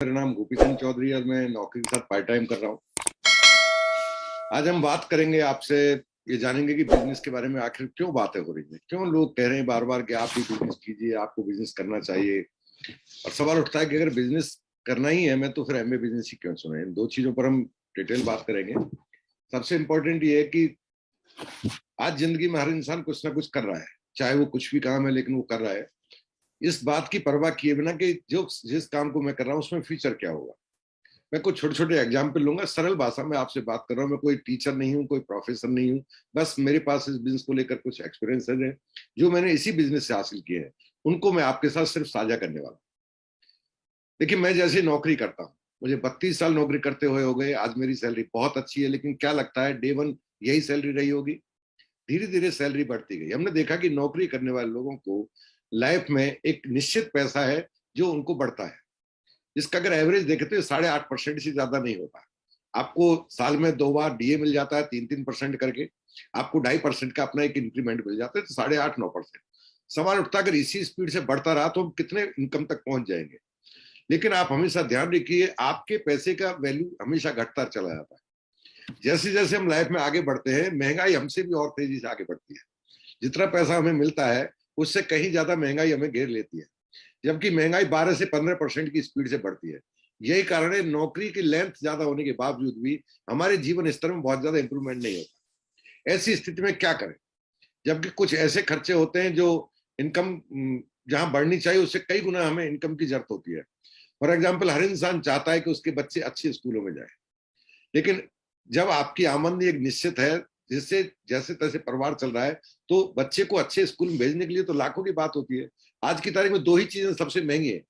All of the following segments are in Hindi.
मेरा नाम गोपीचंद चौधरी और मैं नौकरी के साथ पार्ट टाइम कर रहा हूँ। आज हम बात करेंगे आपसे, ये जानेंगे कि बिजनेस के बारे में आखिर क्यों बातें हो रही हैं, क्यों लोग कह रहे हैं बार बार कि आप भी बिजनेस कीजिए, आपको बिजनेस करना चाहिए। और सवाल उठता है कि अगर बिजनेस करना ही है मैं तो फिर एमए बिजनेस ही क्यों चुने। इन दो चीजों पर हम डिटेल बात करेंगे। सबसे इंपॉर्टेंट ये है कि आज जिंदगी में हर इंसान कुछ ना कुछ कर रहा है, चाहे वो कुछ भी काम है लेकिन वो कर रहा है, इस बात की परवाह किए बिना कि जो जिस काम को मैं कर रहा हूँ उसमें फ्यूचर क्या होगा। मैं कुछ छोटे छोटे एग्जाम्पल लूंगा, सरल भाषा में आपसे बात कर रहा हूँ। मैं कोई टीचर नहीं हूँ, कोई प्रोफेसर नहीं हूँ, बस मेरे पास इस बिजनेस को लेकर कुछ एक्सपीरियंसेस है जो मैंने इसी बिजनेस से हासिल किए हैं, उनको मैं आपके साथ सिर्फ साझा करने वाला हूँ। देखिए, मैं जैसे नौकरी करता हूँ, मुझे 32 साल नौकरी करते हुए हो गए। आज मेरी सैलरी बहुत अच्छी है, लेकिन क्या लगता है डे वन यही सैलरी रही होगी? धीरे धीरे सैलरी बढ़ती गई। हमने देखा कि नौकरी करने वाले लोगों को लाइफ में एक निश्चित पैसा है जो उनको बढ़ता है, जिसका अगर एवरेज देखे तो 8.5% से ज्यादा नहीं होता। आपको साल में 2 बार डीए मिल जाता है, 3-3% करके। आपको 2.5% का अपना एक इंक्रीमेंट मिल जाता है, तो 8.5-9%। सवाल उठता है अगर इसी स्पीड से बढ़ता रहा तो हम कितने इनकम तक पहुंच जाएंगे। लेकिन आप हमेशा ध्यान रखिए, आपके पैसे का वैल्यू हमेशा घटता चला जाता है। जैसे जैसे हम लाइफ में आगे बढ़ते हैं, महंगाई हमसे भी और तेजी से आगे बढ़ती है। जितना पैसा हमें मिलता है उससे कहीं ज्यादा महंगाई हमें घेर लेती है, जबकि महंगाई 12 से 15% की स्पीड से बढ़ती है। यही कारण है नौकरी की लेंथ ज्यादा होने के बावजूद भी हमारे जीवन स्तर में बहुत ज्यादा इंप्रूवमेंट नहीं होता। ऐसी स्थिति में क्या करें, जबकि कुछ ऐसे खर्चे होते हैं जो इनकम जहां बढ़नी चाहिए उससे कई गुना हमें इनकम की जरूरत होती है। फॉर एग्जाम्पल, हर इंसान चाहता है कि उसके बच्चे अच्छे स्कूलों में जाए, लेकिन जब आपकी आमदनी एक निश्चित है, जिससे जैसे तैसे परिवार चल रहा है, तो बच्चे को अच्छे स्कूल में भेजने के लिए तो लाखों की बात होती है। आज की तारीख में दो ही चीजें सबसे महंगी है।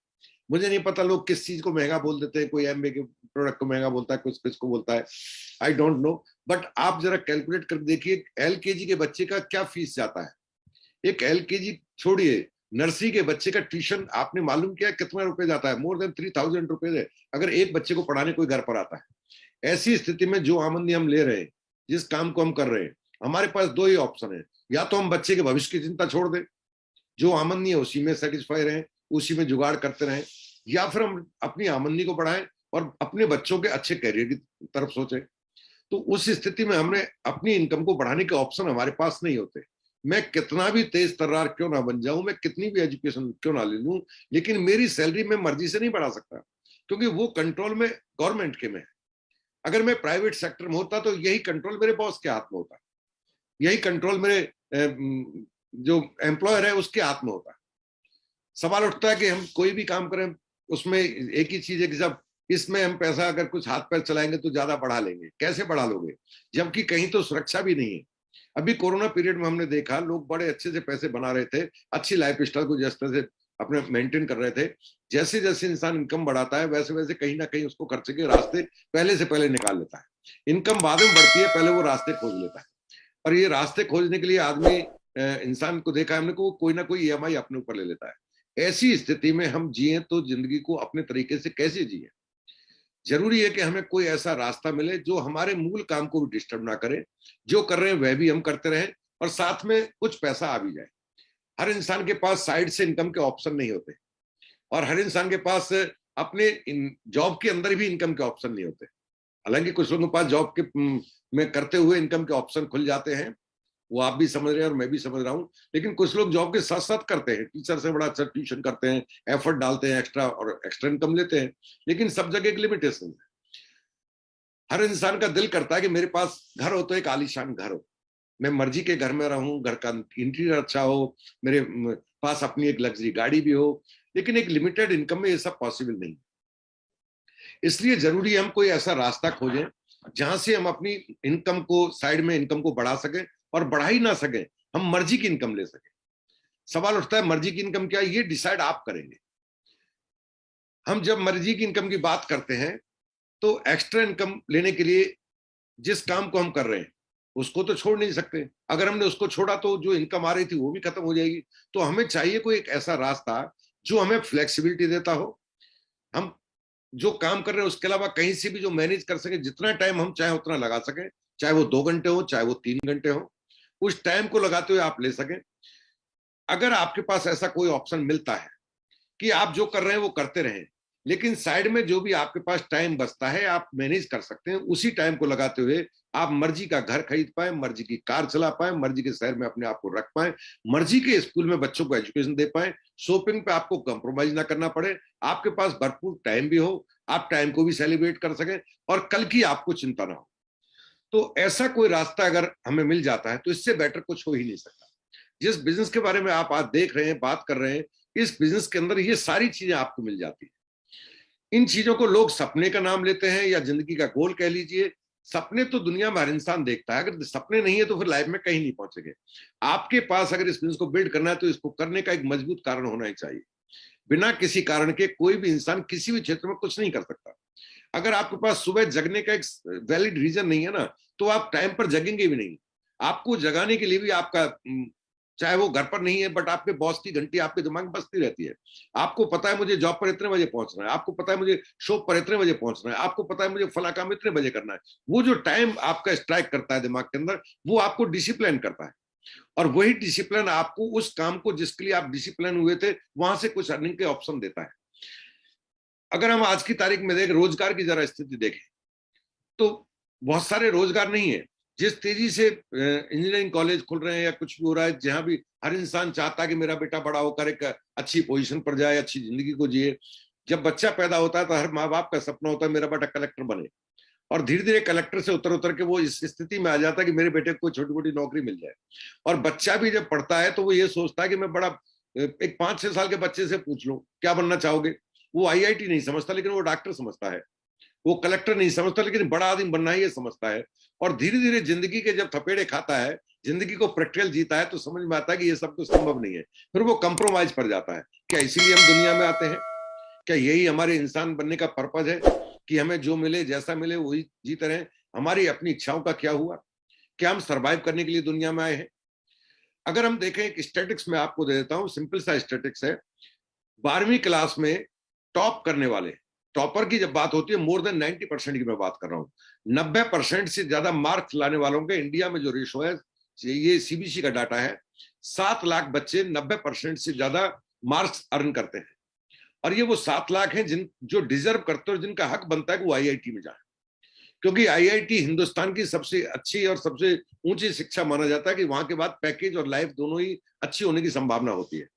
मुझे नहीं पता लोग किस चीज को महंगा बोल देते हैं, कोई एमबे के प्रोडक्ट को महंगा बोलता है, कुछ किसको बोलता है, आई डोंट नो। बट आप जरा कैलकुलेट कर देखिए, एलकेजी के बच्चे का क्या फीस जाता है। एक एलकेजी छोड़िए, नर्सरी के बच्चे का ट्यूशन आपने मालूम किया कितना रुपए जाता है? मोर देन 3,000 रुपए है, अगर एक बच्चे को पढ़ाने कोई घर पर आता है। ऐसी स्थिति में जो आमदनी हम ले रहे हैं, जिस काम को हम कर रहे हैं, हमारे पास दो ही ऑप्शन है। या तो हम बच्चे के भविष्य की चिंता छोड़ दें, जो आमदनी है उसी में सेटिस्फाई रहें, उसी में जुगाड़ करते रहें, या फिर हम अपनी आमदनी को बढ़ाएं और अपने बच्चों के अच्छे करियर की तरफ सोचें। तो उस स्थिति में हमने अपनी इनकम को बढ़ाने के ऑप्शन हमारे पास नहीं होते। मैं कितना भी तेज तर्रार क्यों ना बन जाऊं, मैं कितनी भी एजुकेशन क्यों ना ले लूं, लेकिन मेरी सैलरी मैं मर्जी से नहीं बढ़ा सकता, क्योंकि वो कंट्रोल में गवर्नमेंट के में है। अगर मैं प्राइवेट सेक्टर में होता तो यही कंट्रोल मेरे बॉस के हाथ में होता, यही कंट्रोल मेरे जो एम्प्लॉयर है उसके हाथ में होता। सवाल उठता है कि हम कोई भी काम करें, उसमें एक ही चीज है कि जब इसमें हम पैसा अगर कुछ हाथ पैर चलाएंगे तो ज्यादा बढ़ा लेंगे। कैसे बढ़ा लोगे, जबकि कहीं तो सुरक्षा भी नहीं है। अभी कोरोना पीरियड में हमने देखा लोग बड़े अच्छे से पैसे बना रहे थे, अच्छी लाइफ स्टाइल को जिस तरह से अपने मेंटेन कर रहे थे। जैसे जैसे इंसान इनकम बढ़ाता है वैसे वैसे कहीं ना कहीं उसको खर्चे के रास्ते पहले से पहले निकाल लेता है। इनकम बाद में बढ़ती है, पहले वो रास्ते खोज लेता है। और ये रास्ते खोजने के लिए आदमी, इंसान को देखा है हमने को कोई ना कोई ईएमआई अपने ऊपर ले लेता है। ऐसी स्थिति में हम जिए तो जिंदगी को अपने तरीके से कैसे जिए? जरूरी है कि हमें कोई ऐसा रास्ता मिले जो हमारे मूल काम को भी डिस्टर्ब ना करे, जो कर रहे हैं वह भी हम करते रहें और साथ में कुछ पैसा आ भी जाए। हर इंसान के पास साइड से इनकम के ऑप्शन नहीं होते, और हर इंसान के पास अपने जॉब के अंदर भी इनकम के ऑप्शन नहीं होते। हालांकि कुछ लोगों के पास जॉब के में करते हुए इनकम के ऑप्शन खुल जाते हैं, वो आप भी समझ रहे हैं और मैं भी समझ रहा हूँ। लेकिन कुछ लोग जॉब के साथ साथ करते हैं, टीचर से बड़ा अच्छा ट्यूशन करते हैं, एफर्ट डालते हैं एक्स्ट्रा और एक्स्ट्रा इनकम लेते हैं। लेकिन सब जगह एक लिमिटेशन है। हर इंसान का दिल करता है कि मेरे पास घर हो तो एक आलीशान घर हो, मैं मर्जी के घर में रहूं, घर का इंटीरियर अच्छा हो, मेरे पास अपनी एक लग्जरी गाड़ी भी हो। लेकिन एक लिमिटेड इनकम में ये सब पॉसिबल नहीं। इसलिए जरूरी है हम कोई ऐसा रास्ता खोजें जहां से हम अपनी इनकम को, साइड में इनकम को बढ़ा सकें, और बढ़ा ही ना सके हम मर्जी की इनकम ले सकें। सवाल उठता है मर्जी की इनकम क्या है? ये डिसाइड आप करेंगे। हम जब मर्जी की इनकम की बात करते हैं तो एक्स्ट्रा इनकम लेने के लिए जिस काम को हम कर रहे हैं उसको तो छोड़ नहीं सकते। अगर हमने उसको छोड़ा तो जो इनकम आ रही थी वो भी खत्म हो जाएगी। तो हमें चाहिए कोई एक ऐसा रास्ता जो हमें फ्लेक्सिबिलिटी देता हो। हम जो काम कर रहे हैं उसके अलावा कहीं से भी जो मैनेज कर सके, जितना टाइम हम चाहे उतना लगा सकें, चाहे वो 2 घंटे हो चाहे वो 3 घंटे हो, उस टाइम को लगाते हुए आप ले सकें। अगर आपके पास ऐसा कोई ऑप्शन मिलता है कि आप जो कर रहे हैं वो करते रहें, लेकिन साइड में जो भी आपके पास टाइम बचता है आप मैनेज कर सकते हैं, उसी टाइम को लगाते हुए आप मर्जी का घर खरीद पाए, मर्जी की कार चला पाए, मर्जी के शहर में अपने आप को रख पाए, मर्जी के स्कूल में बच्चों को एजुकेशन दे पाए, शॉपिंग पे आपको कंप्रोमाइज ना करना पड़े, आपके पास भरपूर टाइम भी हो, आप टाइम को भी सेलिब्रेट कर सकें और कल की आपको चिंता ना हो। तो ऐसा कोई रास्ता अगर हमें मिल जाता है तो इससे बेटर कुछ हो ही नहीं सकता। जिस बिजनेस के बारे में आप आज देख रहे हैं, बात कर रहे हैं, इस बिजनेस के अंदर ये सारी चीजें आपको मिल जाती है। इन चीजों को लोग सपने का नाम लेते हैं या जिंदगी का गोल कह लीजिए। सपने तो दुनिया में हर इंसान देखता है, अगर सपने नहीं है तो फिर लाइफ में कहीं नहीं पहुंचेंगे। आपके पास अगर इस बिजनेस को बिल्ड करना है तो इसको करने का एक मजबूत कारण होना ही चाहिए। बिना किसी कारण के कोई भी इंसान किसी भी क्षेत्र में कुछ नहीं कर सकता। अगर आपके पास सुबह जगने का एक वैलिड रीजन नहीं है ना, तो आप टाइम पर जगेंगे भी नहीं। आपको जगाने के लिए भी आपका चाहे वो घर पर नहीं है, बट आपके बॉस की घंटी आपके दिमाग में बजती रहती है। आपको पता है मुझे जॉब पर इतने बजे पहुंचना है, आपको पता है मुझे शॉप पर इतने बजे पहुंचना है, आपको पता है मुझे फला काम इतने बजे करना है। वो जो टाइम आपका स्ट्राइक करता है दिमाग के अंदर, वो आपको डिसिप्लिन करता है। और वही डिसिप्लिन आपको उस काम को जिसके लिए आप डिसिप्लिन हुए थे वहां से कुछ अर्निंग के ऑप्शन देता है। अगर हम आज की तारीख में देखें, रोजगार की जरा स्थिति देखें, तो बहुत सारे रोजगार नहीं है। जिस तेजी से इंजीनियरिंग कॉलेज खुल रहे हैं या कुछ भी हो रहा है, जहां भी हर इंसान चाहता है कि मेरा बेटा बड़ा होकर एक अच्छी पोजीशन पर जाए, अच्छी जिंदगी को जिए। जब बच्चा पैदा होता है तो हर माँ बाप का सपना होता है मेरा बेटा कलेक्टर बने, और धीरे धीरे कलेक्टर से उतर उतर के वो इस स्थिति में आ जाता है कि मेरे बेटे को छोटी मोटी नौकरी मिल जाए। और बच्चा भी जब पढ़ता है तो वो ये सोचता है कि मैं बड़ा, एक 5-6 साल के बच्चे से पूछ लो क्या बनना चाहोगे, वो आईआईटी नहीं समझता लेकिन वो डॉक्टर समझता है, वो कलेक्टर नहीं समझता लेकिन बड़ा आदमी बनना ही ये समझता है। और धीरे धीरे जिंदगी के जब थपेड़े खाता है, जिंदगी को प्रैक्टिकल जीता है, तो समझ में आता है कि ये सब कुछ संभव नहीं है। फिर वो कंप्रोमाइज पर जाता है। क्या इसीलिए हम दुनिया में आते हैं? क्या यही हमारे इंसान बनने का पर्पज है कि हमें जो मिले जैसा मिले वही जीते रहें? हमारी अपनी इच्छाओं का क्या हुआ? क्या हम सरवाइव करने के लिए दुनिया में आए हैं? अगर हम देखें, एक स्टैटिक्स में आपको दे देता हूं, सिंपल सा स्टैटिक्स है। 12वीं क्लास में टॉप करने वाले, टॉपर की जब बात होती है, मोर देन 90% की मैं बात कर रहा हूं, 90% से ज्यादा मार्क्स लाने वालों के इंडिया में जो रेशो है, ये सीबीएसई का डाटा है, 7 लाख बच्चे 90% से ज्यादा मार्क्स अर्न करते हैं। और ये वो 7 लाख हैं जिन जो डिजर्व करते हैं और जिनका हक बनता है कि वो आईआईटी में जाए, क्योंकि आईआईटी हिंदुस्तान की सबसे अच्छी और सबसे ऊंची शिक्षा माना जाता है कि वहां के बाद पैकेज और लाइफ दोनों ही अच्छी होने की संभावना होती है।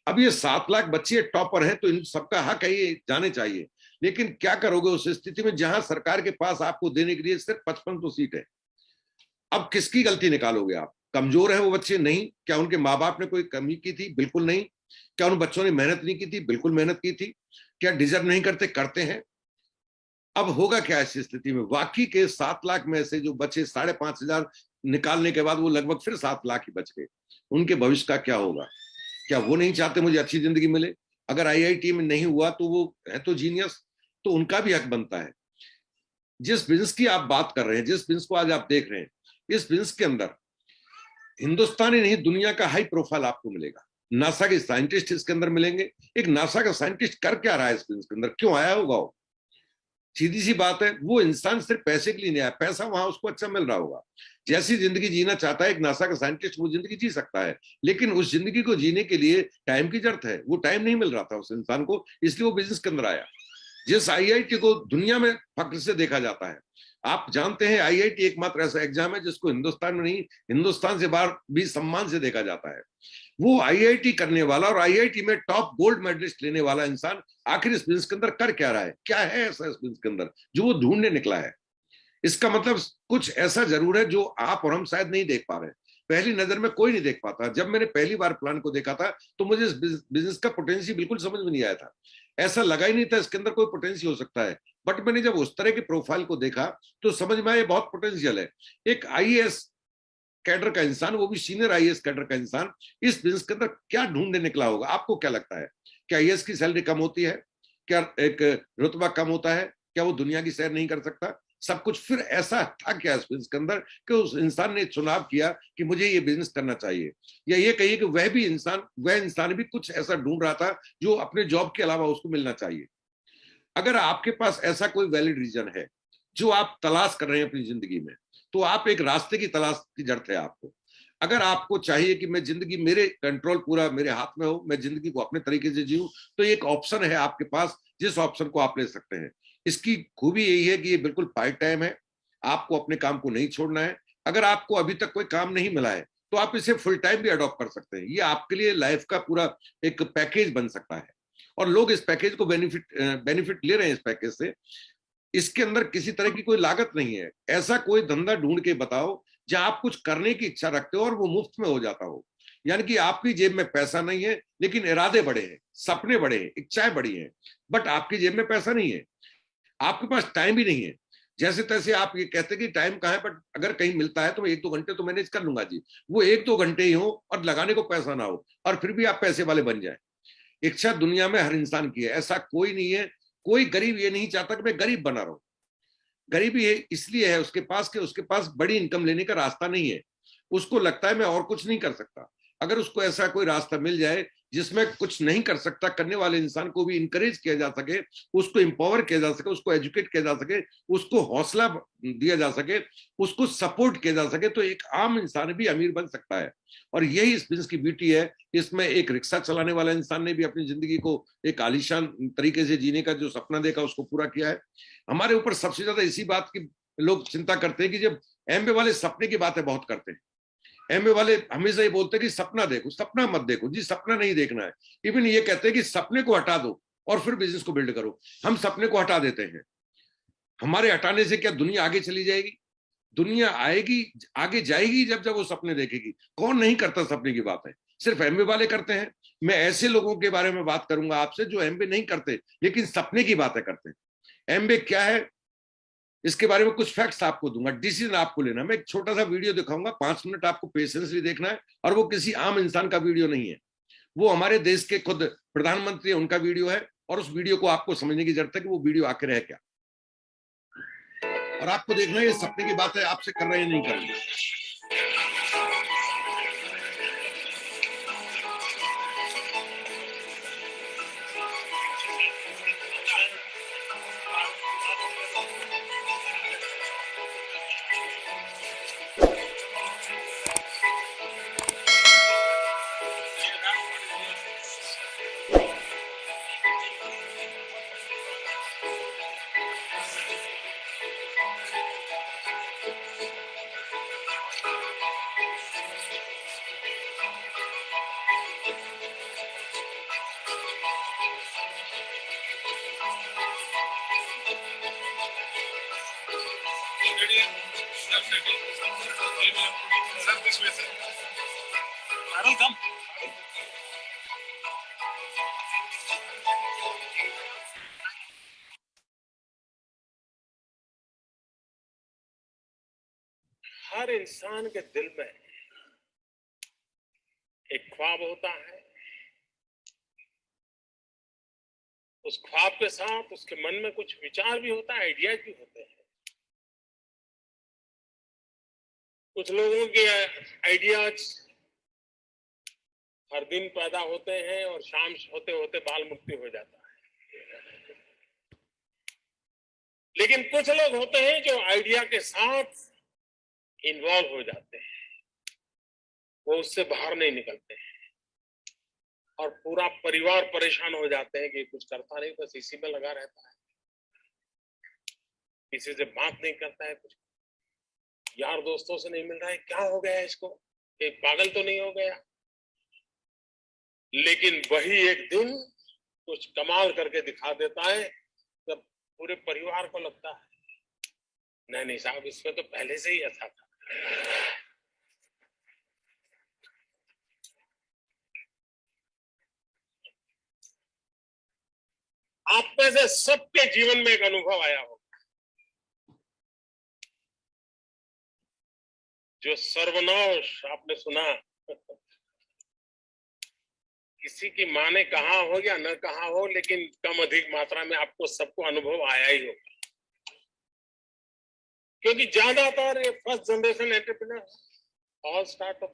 अब ये 7 लाख बच्चे टॉपर हैं तो इन सबका हक है, ये जाने चाहिए। लेकिन क्या करोगे उस स्थिति में जहां सरकार के पास आपको देने के लिए सिर्फ 55 तो सीट है? अब किसकी गलती निकालोगे आप? कमजोर है वो बच्चे? नहीं। क्या उनके माँ बाप ने कोई कमी की थी? बिल्कुल नहीं। क्या उन बच्चों ने मेहनत नहीं की थी? बिल्कुल मेहनत की थी। क्या डिजर्व नहीं करते? करते हैं। अब होगा क्या ऐसी स्थिति में? बाकी के 7 लाख में से जो बचे 5,500 निकालने के बाद वो लगभग फिर 7 लाख ही बच गए। उनके भविष्य का क्या होगा? क्या वो नहीं चाहते मुझे अच्छी जिंदगी मिले? अगर आईआईटी में नहीं हुआ तो वो है तो जीनियस, तो उनका भी हक बनता है। जिस बिजनेस की आप बात कर रहे हैं, जिस बिजनेस को आज आप देख रहे हैं, इस बिजनेस के अंदर हिंदुस्तानी नहीं दुनिया का हाई प्रोफाइल आपको मिलेगा। नासा के साइंटिस्ट इसके अंदर मिलेंगे। एक नासा का साइंटिस्ट कर क्या रहा है इस बिजनेस के अंदर? क्यों आया होगा वो? सीधी सी बात है, वो इंसान सिर्फ पैसे के लिए नहीं आया, पैसा वहां उसको अच्छा मिल रहा होगा। जैसी जिंदगी जीना चाहता है एक नासा का साइंटिस्ट, वो जिंदगी जी सकता है, लेकिन उस जिंदगी को जीने के लिए टाइम की जरूरत है। वो टाइम नहीं मिल रहा था उस इंसान को, इसलिए वो बिजनेस के अंदर आया। जिस आईआईटी को दुनिया में फक्र से देखा जाता है, आप जानते हैं आईआईटी एकमात्र ऐसा एग्जाम है जिसको हिंदुस्तान में नहीं, हिंदुस्तान से बाहर भी सम्मान से देखा जाता है। वो आईआईटी करने वाला और आईआईटी में टॉप गोल्ड मेडलिस्ट लेने वाला इंसान आखिर इस बिजनेस के अंदर कर क्या रहा है? क्या है ऐसा इस बिजनेस के अंदर जो वो ढूंढने निकला है? इसका मतलब कुछ ऐसा जरूर है जो आप और हम शायद नहीं देख पा रहे हैं। पहली नजर में कोई नहीं देख पाता। जब मैंने पहली बार प्लान को देखा था तो मुझे इस बिजनेस का पोटेंशियल बिल्कुल समझ में नहीं आया था। ऐसा लगा ही नहीं था इसके अंदर कोई पोटेंशियल हो सकता है। बट मैंने जब उस तरह के प्रोफाइल को देखा तो समझ में आया बहुत पोटेंशियल है। एक आईएएस कैडर का इंसान, वो भी सीनियर आईएएस कैडर का इंसान, इस बिजनेस के अंदर क्या ढूंढने निकला होगा? आपको क्या लगता है? क्या आईएएस की सैलरी कम होती है? क्या एक रुतबा कम होता है? क्या वो दुनिया की सैर नहीं कर सकता? सब कुछ फिर ऐसा था क्या इस बिजनेस के अंदर कि उस इंसान ने चुनाव किया कि मुझे ये बिजनेस करना चाहिए? या ये कहिए कि वह इंसान भी कुछ ऐसा ढूंढ रहा था जो अपने जॉब के अलावा उसको मिलना चाहिए। अगर आपके पास ऐसा कोई वैलिड रीजन है जो आप तलाश कर रहे हैं अपनी जिंदगी में, तो आप एक रास्ते की तलाश की जरूरत है आपको। अगर आपको चाहिए कि मैं जिंदगी, मेरे कंट्रोल पूरा मेरे हाथ में हो, मैं जिंदगी को अपने तरीके से जीऊं, तो एक ऑप्शन है आपके पास, जिस ऑप्शन को आप ले सकते हैं। इसकी खूबी यही है कि ये बिल्कुल पार्ट टाइम है, आपको अपने काम को नहीं छोड़ना है। अगर आपको अभी तक कोई काम नहीं मिला है तो आप इसे फुल टाइम भी अडॉप्ट कर सकते हैं। ये आपके लिए लाइफ का पूरा एक पैकेज बन सकता है, और लोग इस पैकेज को बेनिफिट ले रहे हैं इस पैकेज से। इसके अंदर किसी तरह की कोई लागत नहीं है। ऐसा कोई धंधा ढूंढ के बताओ जहां आप कुछ करने की इच्छा रखते हो और वो मुफ्त में हो जाता हो। यानी कि आपकी जेब में पैसा नहीं है, लेकिन इरादे बड़े हैं, सपने बड़े हैं, इच्छाएं बड़ी हैं, बट आपकी जेब में पैसा नहीं है, आपके पास टाइम भी नहीं है। जैसे तैसे आप ये कहते हैं कि टाइम कहाँ है, बट अगर कहीं मिलता है तो मैं 1-2 घंटे तो मैनेज कर लूंगा जी। वो 1-2 घंटे ही हो और लगाने को पैसा ना हो, और फिर भी आप पैसे वाले बन जाए। इच्छा दुनिया में हर इंसान की है, ऐसा कोई नहीं है। कोई गरीब ये नहीं चाहता कि मैं गरीब बना रहूं। गरीबी है इसलिए है उसके पास कि उसके पास बड़ी इनकम लेने का रास्ता नहीं है। उसको लगता है मैं और कुछ नहीं कर सकता। अगर उसको ऐसा कोई रास्ता मिल जाए जिसमें कुछ नहीं कर सकता करने वाले इंसान को भी इंकरेज किया जा सके, उसको इंपावर किया जा सके, उसको एजुकेट किया जा सके, उसको हौसला दिया जा सके, उसको सपोर्ट किया जा सके, तो एक आम इंसान भी अमीर बन सकता है। और यही इस बिजनेस की ब्यूटी है। इसमें एक रिक्शा चलाने वाला इंसान ने भी अपनी जिंदगी को एक आलीशान तरीके से जीने का जो सपना देखा उसको पूरा किया है। हमारे ऊपर सबसे ज्यादा इसी बात की लोग चिंता करते हैं कि जब एमबे वाले सपने की बातें बहुत करते हैं। एमबे वाले हमेशा ये बोलते हैं कि सपना देखो, सपना मत देखो जी, सपना नहीं देखना है। इवन ये कहते हैं कि सपने को हटा दो और फिर बिजनेस को बिल्ड करो। हम सपने को हटा देते हैं। हमारे हटाने से क्या दुनिया आगे चली जाएगी? दुनिया आएगी, आगे जाएगी जब जब वो सपने देखेगी। कौन नहीं करता सपने की बात है? सिर्फ एमबे वाले करते हैं। मैं ऐसे लोगों के बारे में बात करूंगा आपसे जो एमबे नहीं करते लेकिन सपने की बातें करते हैं। एमबे क्या है इसके बारे में कुछ फैक्ट्स आपको दूंगा, डिसीजन आपको लेना। मैं एक छोटा सा वीडियो दिखाऊंगा, 5 मिनट आपको पेशेंसली देखना है, और वो किसी आम इंसान का वीडियो नहीं है, वो हमारे देश के खुद प्रधानमंत्री उनका वीडियो है। और उस वीडियो को आपको समझने की जरूरत है कि वो वीडियो आखिर है क्या, और आपको देखना है ये सपने की बात है आपसे कर रहे हैं नहीं कर रहे। हर इंसान के दिल में एक ख्वाब होता है। उस ख्वाब के साथ उसके मन में कुछ विचार भी होता है, आइडियाज भी होते हैं। कुछ लोगों के आइडियाज हर दिन पैदा होते हैं और शाम होते होते बाल मुक्ति हो जाता है। लेकिन कुछ लोग होते हैं जो आइडिया के साथ इन्वॉल्व हो जाते हैं, वो उससे बाहर नहीं निकलते हैं, और पूरा परिवार परेशान हो जाते हैं कि कुछ करता नहीं, बस इसी में लगा रहता है, किसी से बात नहीं करता है, कुछ यार दोस्तों से नहीं मिल रहा है, क्या हो गया है इसको, एक पागल तो नहीं हो गया। लेकिन वही एक दिन कुछ कमाल करके दिखा देता है, जब पूरे परिवार को लगता है नहीं नहीं साहब, इसमें तो पहले से ही ऐसा था। आप में से सबके जीवन में एक अनुभव आया होगा, जो सर्वनाश आपने सुना। किसी की माँ ने कहा हो या न कहा हो, लेकिन कम अधिक मात्रा में आपको सबको अनुभव आया ही होगा, क्योंकि ज्यादातर ये first generation entrepreneur, all startup.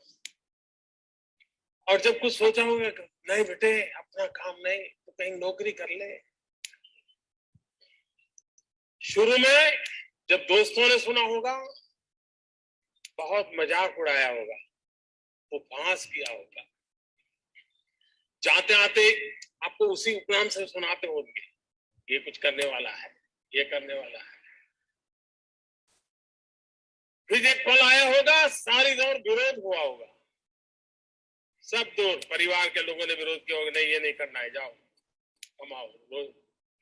और जब कुछ सोचा होगा नहीं बेटे अपना काम नहीं तो कहीं नौकरी कर ले। शुरू में जब दोस्तों ने सुना होगा बहुत मजाक उड़ाया होगा, तो पास किया होगा, जाते आते आपको उसी उपनाम से सुनाते होंगे, ये कुछ करने वाला है, ये करने वाला है। फिर एक पल आया होगा, सारी दौर विरोध हुआ होगा, सब दूर परिवार के लोगों ने विरोध किया होगा, नहीं ये नहीं करना है, जाओ कमाओ,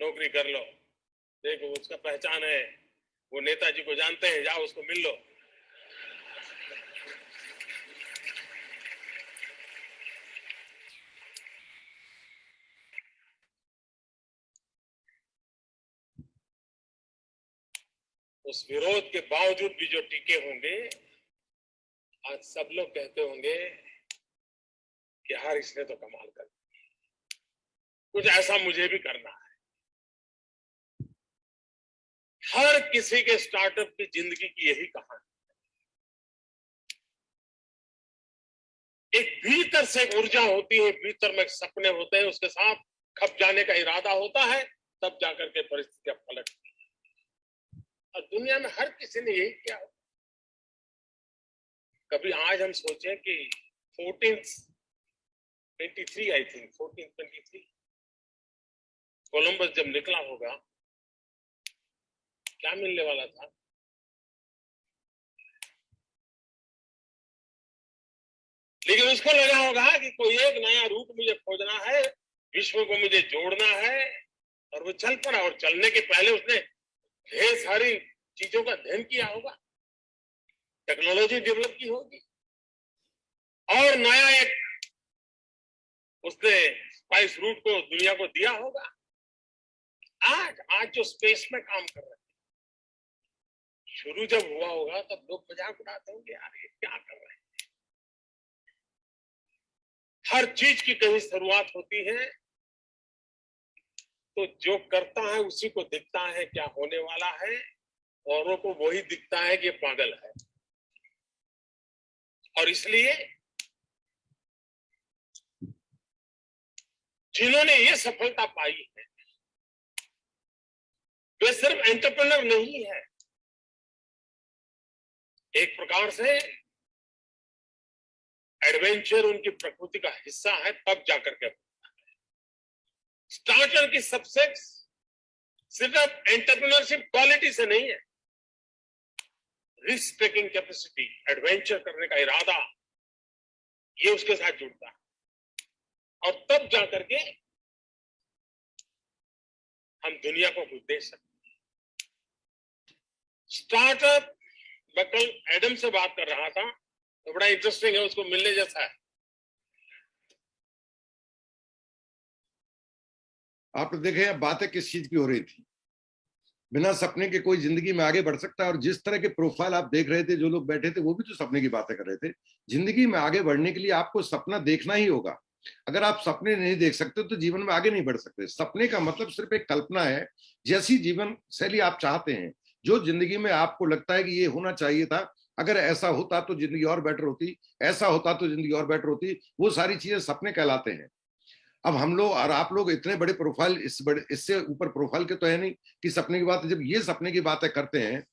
नौकरी कर लो, देखो उसका पहचान है, वो नेताजी को जानते हैं, जाओ उसको मिल लो। उस विरोध के बावजूद भी जो टिके होंगे, आज सब लोग कहते होंगे कि यार इसने तो कमाल कर दिया, कुछ ऐसा मुझे भी करना है। हर किसी के स्टार्टअप की जिंदगी की यही कहानी, एक भीतर से एक ऊर्जा होती है, भीतर में सपने होते हैं, उसके साथ खप जाने का इरादा होता है, तब जाकर के परिस्थितियां पलटती है। और दुनिया में हर किसी ने यही किया। कभी आज हम सोचे कि 1423 आई थिंक 1423 कोलंबस जब निकला होगा, क्या मिलने वाला था? लेकिन उसको लगा होगा कि कोई एक नया रूट मुझे खोजना है, विश्व को मुझे जोड़ना है, और वो चल पड़ा। और चलने के पहले उसने ढेर सारी चीजों का अध्ययन किया होगा, टेक्नोलॉजी डेवलप की होगी, और नया एक उसने स्पाइस रूट को दुनिया को दिया होगा। आज जो स्पेस में काम कर रहे हैं, शुरू जब हुआ होगा तब लोग मजाक उड़ाते होंगे, यार ये क्या कर रहे हैं। हर चीज की कहीं शुरुआत होती है, तो जो करता है उसी को दिखता है क्या होने वाला है, औरों को वही दिखता है कि ये पागल है। और इसलिए जिन्होंने ये सफलता पाई है, वे सिर्फ एंटरप्रेन्योर नहीं है, एक प्रकार से एडवेंचर उनकी प्रकृति का हिस्सा है, तब जाकर के स्टार्टर की सक्सेस सिर्फ एंटरप्रेन्योरशिप क्वालिटी से नहीं है, रिस्क टेकिंग कैपेसिटी, एडवेंचर करने का इरादा, ये उसके साथ जुड़ता है। और तब जाकर के हम दुनिया को कुछ दे सकते हैं। स्टार्टअप, मैं कल एडम से बात कर रहा था, तो बड़ा इंटरेस्टिंग है, उसको मिलने जैसा है। आपने देखे बातें किस चीज की हो रही थी। बिना सपने के कोई जिंदगी में आगे बढ़ सकता है। और जिस तरह के प्रोफाइल आप देख रहे थे, जो लोग बैठे थे वो भी तो सपने की बातें कर रहे थे। जिंदगी में आगे बढ़ने के लिए आपको सपना देखना ही होगा। अगर आप सपने नहीं देख सकते तो जीवन में आगे नहीं बढ़ सकते। सपने का मतलब सिर्फ एक कल्पना है। जैसी जीवन शैली आप चाहते हैं, जो जिंदगी में आपको लगता है कि ये होना चाहिए था, अगर ऐसा होता तो जिंदगी और बेटर होती, ऐसा होता तो जिंदगी और बेटर होती, वो सारी चीजें सपने कहलाते हैं। अब हम लोग और आप लोग इतने बड़े प्रोफाइल, इससे ऊपर प्रोफाइल के तो है नहीं कि सपने की बात। जब ये सपने की बातें करते हैं,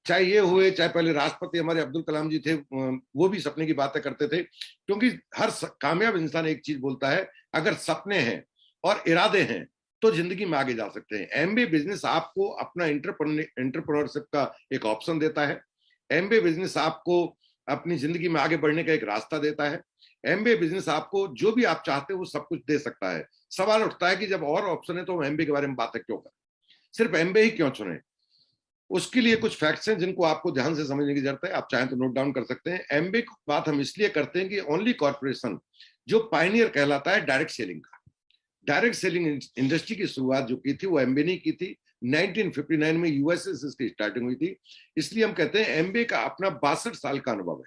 चाहे ये हुए, चाहे पहले राष्ट्रपति हमारे अब्दुल कलाम जी थे, वो भी सपने की बातें करते थे। क्योंकि हर कामयाब इंसान एक चीज बोलता है, अगर सपने हैं और इरादे हैं तो जिंदगी में आगे जा सकते हैं। एमबीए बिजनेस आपको अपना एंटरप्रेन्योरशिप का एक ऑप्शन देता है। एमबीए बिजनेस आपको अपनी जिंदगी में आगे बढ़ने का एक रास्ता देता है। एमबीए बिजनेस आपको जो भी आप चाहते हो वो सब कुछ दे सकता है। सवाल उठता है कि जब और ऑप्शन है तो हम एमबीए के बारे में बातें क्यों करें, सिर्फ एमबीए ही क्यों चुने। उसके लिए कुछ फैक्ट्स हैं जिनको आपको ध्यान से समझने की जरूरत है। आप चाहें तो नोट डाउन कर सकते हैं। एमबीए की बात हम इसलिए करते हैं कि ओनली कॉर्पोरेशन जो पायनियर कहलाता है डायरेक्ट सेलिंग का, डायरेक्ट सेलिंग इंडस्ट्री की शुरुआत जो की थी वो एमबीए ने की थी। 1959 में यूएसए से इसकी स्टार्टिंग हुई थी। इसलिए हम कहते हैं एमबीए का अपना 62 साल का अनुभव है।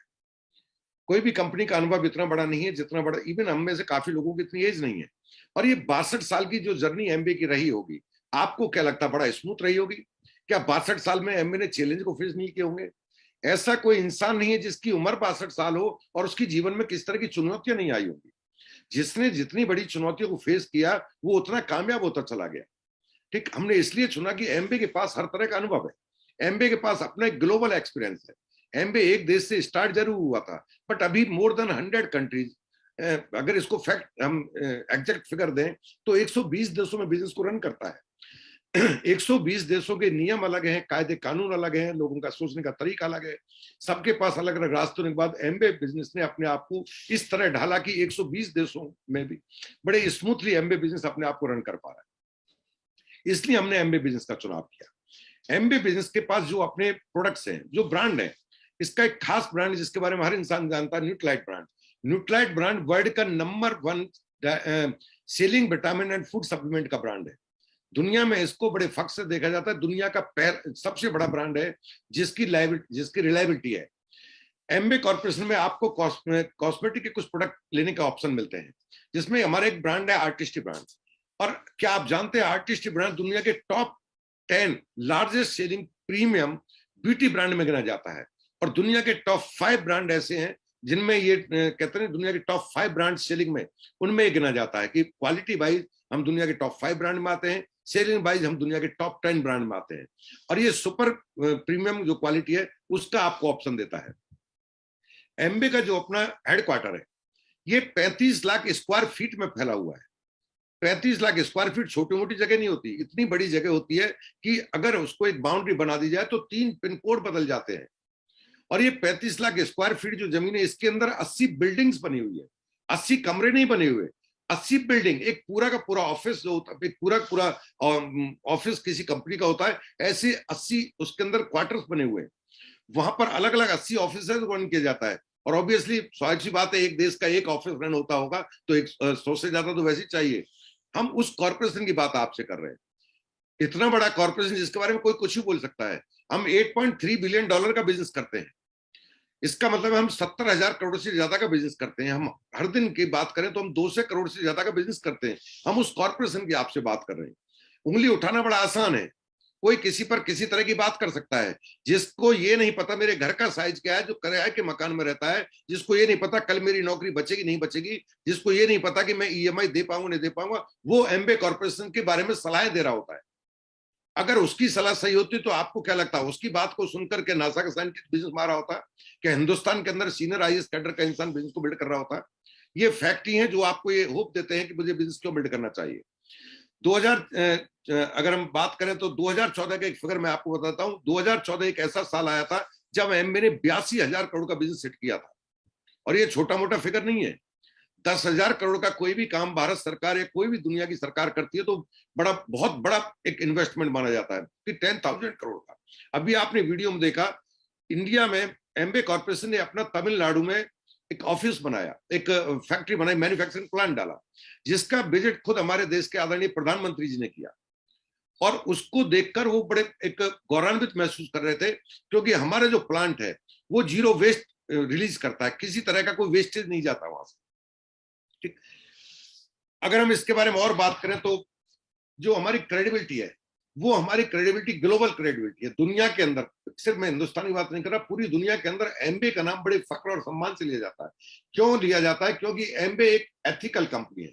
कोई भी कंपनी का अनुभव इतना बड़ा नहीं है जितना बड़ा, इवन हम में से काफी लोगों की इतनी एज नहीं है। और ये 62 साल की जो जर्नी एमबीए की रही होगी, आपको क्या लगता है बड़ा स्मूथ रही होगी क्या? 62 साल में एमबीए ने चैलेंज को फेस नहीं किए होंगे? ऐसा कोई इंसान नहीं है जिसकी उम्र 62 साल हो और उसकी जीवन में किस तरह की चुनौतियां नहीं आई होंगी। जिसने जितनी बड़ी चुनौतियों को फेस किया वो उतना कामयाब होता चला गया। ठीक, हमने इसलिए चुना कि एमबीए के पास हर तरह का अनुभव है, एमबीए के पास अपना एक ग्लोबल एक्सपीरियंस है। एमबे एक देश से स्टार्ट जरूर हुआ था, बट अभी मोर देन 100 कंट्रीज, अगर इसको फैक्ट हम एग्जैक्ट फिगर दें तो 120 देशों में बिजनेस को रन करता है। 120 देशों के नियम अलग हैं, कायदे कानून अलग हैं, लोगों का सोचने का तरीका अलग है, सबके पास अलग अलग रास्ते होने के बाद एमबे बिजनेस ने अपने आप को इस तरह ढाला कि 120 देशों में भी बड़े स्मूथली एमबे बिजनेस अपने आप को रन कर पा रहा है। इसलिए हमने एमबे बिजनेस का चुनाव किया। एमबे बिजनेस के पास जो अपने प्रोडक्ट्स हैं, जो ब्रांड है, इसका एक खास ब्रांड जिसके बारे में हर इंसान जानता है, न्यूट्रालाइट ब्रांड। न्यूट्रालाइट ब्रांड वर्ल्ड का number 1 selling vitamin and food supplement का ब्रांड है। दुनिया में इसको बड़े फख्र से देखा जाता है, दुनिया का सबसे बड़ा ब्रांड है जिसकी रिलायबिलिटी है। एमबे कॉर्पोरेशन में आपको कॉस्मेटिक के कुछ प्रोडक्ट लेने का ऑप्शन मिलते हैं, जिसमें हमारा एक ब्रांड है आर्टिस्टी ब्रांड। और क्या आप जानते हैं आर्टिस्टी ब्रांड दुनिया के top 10 largest selling premium beauty brand में गिना जाता है। और दुनिया के टॉप 5 ब्रांड ऐसे हैं जिनमें ये कहते हैं दुनिया के टॉप 5 ब्रांड सेलिंग में, उनमें ये गिना जाता है कि क्वालिटी वाइज हम दुनिया के टॉप 5 ब्रांड में आते हैं, सेलिंग वाइज हम दुनिया के टॉप 10 ब्रांड में आते हैं। और ये सुपर प्रीमियम जो क्वालिटी है उसका आपको ऑप्शन देता है। एमबे का जो अपना हेडक्वार्टर है ये 35 लाख स्क्वायर फीट में फैला हुआ है। 35 लाख स्क्वायर फीट छोटी मोटी जगह नहीं होती, इतनी बड़ी जगह होती है कि अगर उसको एक बाउंड्री बना दी जाए तो 3 पिन कोड बदल जाते हैं। और ये 35 लाख स्क्वायर फीट जो जमीन है इसके अंदर 80 बिल्डिंग्स बनी हुई है, 80 कमरे नहीं बने हुए, 80 बिल्डिंग, एक पूरा का पूरा ऑफिस जो होता है, एक पूरा पूरा ऑफिस किसी कंपनी का होता है, ऐसे 80 उसके अंदर क्वार्टर्स बने हुए हैं। वहां पर अलग अलग 80 ऑफिस रन किया जाता है। और ऑब्वियसली स्वाभाविक सी बात है, एक देश का एक ऑफिस रन होता होगा तो 100 से ज्यादा तो वैसे ही चाहिए। हम उस कॉर्पोरेशन की बात आपसे कर रहे हैं, इतना बड़ा कॉर्पोरेशन जिसके बारे में कोई कुछ भी बोल सकता है। हम $8.3 बिलियन का बिजनेस करते हैं। इसका मतलब हम 70,000 करोड़ से ज्यादा का बिजनेस करते हैं। हम हर दिन की बात करें तो हम 200 करोड़ से ज्यादा का बिजनेस करते हैं। हम उस कॉर्पोरेशन की आपसे बात कर रहे हैं। उंगली उठाना बड़ा आसान है, कोई किसी पर किसी तरह की बात कर सकता है। जिसको ये नहीं पता मेरे घर का साइज क्या है, जो किराए के मकान में रहता है, जिसको ये नहीं पता कल मेरी नौकरी बचेगी नहीं बचेगी, जिसको ये नहीं पता कि मैं ईएमआई दे पाऊंगा नहीं दे पाऊंगा, वो एमबे कॉर्पोरेशन के बारे में सलाह दे रहा होता है। अगर उसकी सलाह सही होती तो आपको क्या लगता है, उसकी बात को सुनकर के नासा का साइंटिस्ट बिजनेस मारा होता है, क्या हिंदुस्तान के अंदर सीनियर आईएएस कैडर का इंसान बिजनेस को बिल्ड कर रहा होता है? ये फैक्ट ही है जो आपको ये होप देते हैं कि मुझे बिजनेस क्यों बिल्ड करना चाहिए। 2000 अगर हम बात करें तो 2014 का एक फिगर मैं आपको बताता हूं। 2014 एक ऐसा साल आया था जब एमबे ने 82,000 करोड़ का बिजनेस सेट किया था। और ये छोटा मोटा फिगर नहीं है। 10,000 करोड़ का कोई भी काम भारत सरकार या कोई भी दुनिया की सरकार करती है तो बहुत बड़ा एक इन्वेस्टमेंट माना जाता है कि 10,000 करोड़ का। अभी आपने वीडियो में देखा, इंडिया में एमबे कॉर्पोरेशन ने अपना तमिलनाडु में एक ऑफिस बनाया, एक फैक्ट्री बनाई, मैन्युफैक्चरिंग प्लांट डाला, जिसका विजिट खुद हमारे देश के आदरणीय प्रधानमंत्री जी ने किया। और उसको देखकर वो बड़े एक गौरवान्वित महसूस कर रहे थे, क्योंकि हमारा जो प्लांट है वो 0 वेस्ट रिलीज करता है, किसी तरह का कोई वेस्टेज नहीं जाता वहां से। ठीक, अगर हम इसके बारे में और बात करें तो जो हमारी क्रेडिबिलिटी है वो हमारी क्रेडिबिलिटी ग्लोबल क्रेडिबिलिटी है। दुनिया के अंदर, सिर्फ मैं हिंदुस्तान की बात नहीं कर रहा, पूरी दुनिया के अंदर एमबे का नाम बड़े फक्र और सम्मान से लिया जाता है। क्यों लिया जाता है? क्योंकि एमबे एक एथिकल कंपनी है,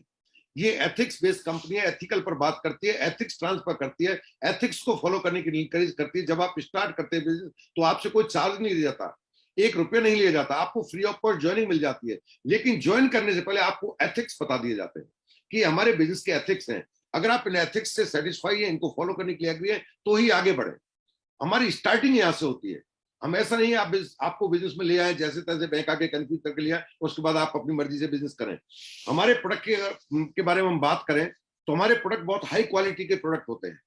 ये एथिक्स बेस्ड कंपनी है, एथिकल पर बात करती है, एथिक्स ट्रांसफर करती है, एथिक्स को फॉलो करने की इंकरेज करती है। जब आप स्टार्ट करते हैं बिजनेस तो आपसे कोई चार्ज नहीं लिया जाता, ₹1 नहीं लिया जाता, आपको फ्री ऑफ कॉस्ट ज्वाइनिंग मिल जाती है। लेकिन ज्वाइन करने से पहले आपको एथिक्स बता दिए जाते हैं कि हमारे बिजनेस के एथिक्स हैं, अगर आप इन एथिक्स से सेटिस्फाई है, इनको फॉलो करने के लिए एग्री है तो ही आगे बढ़े। हमारी स्टार्टिंग यहां से होती है। हम ऐसा नहीं है आपको बिजनेस में ले आए जैसे तैसे बैंक आके कंफ्यूज करके लिया उसके बाद आप अपनी मर्जी से बिजनेस करें। हमारे प्रोडक्ट के बारे में हम बात करें तो हमारे प्रोडक्ट बहुत हाई क्वालिटी के प्रोडक्ट होते हैं।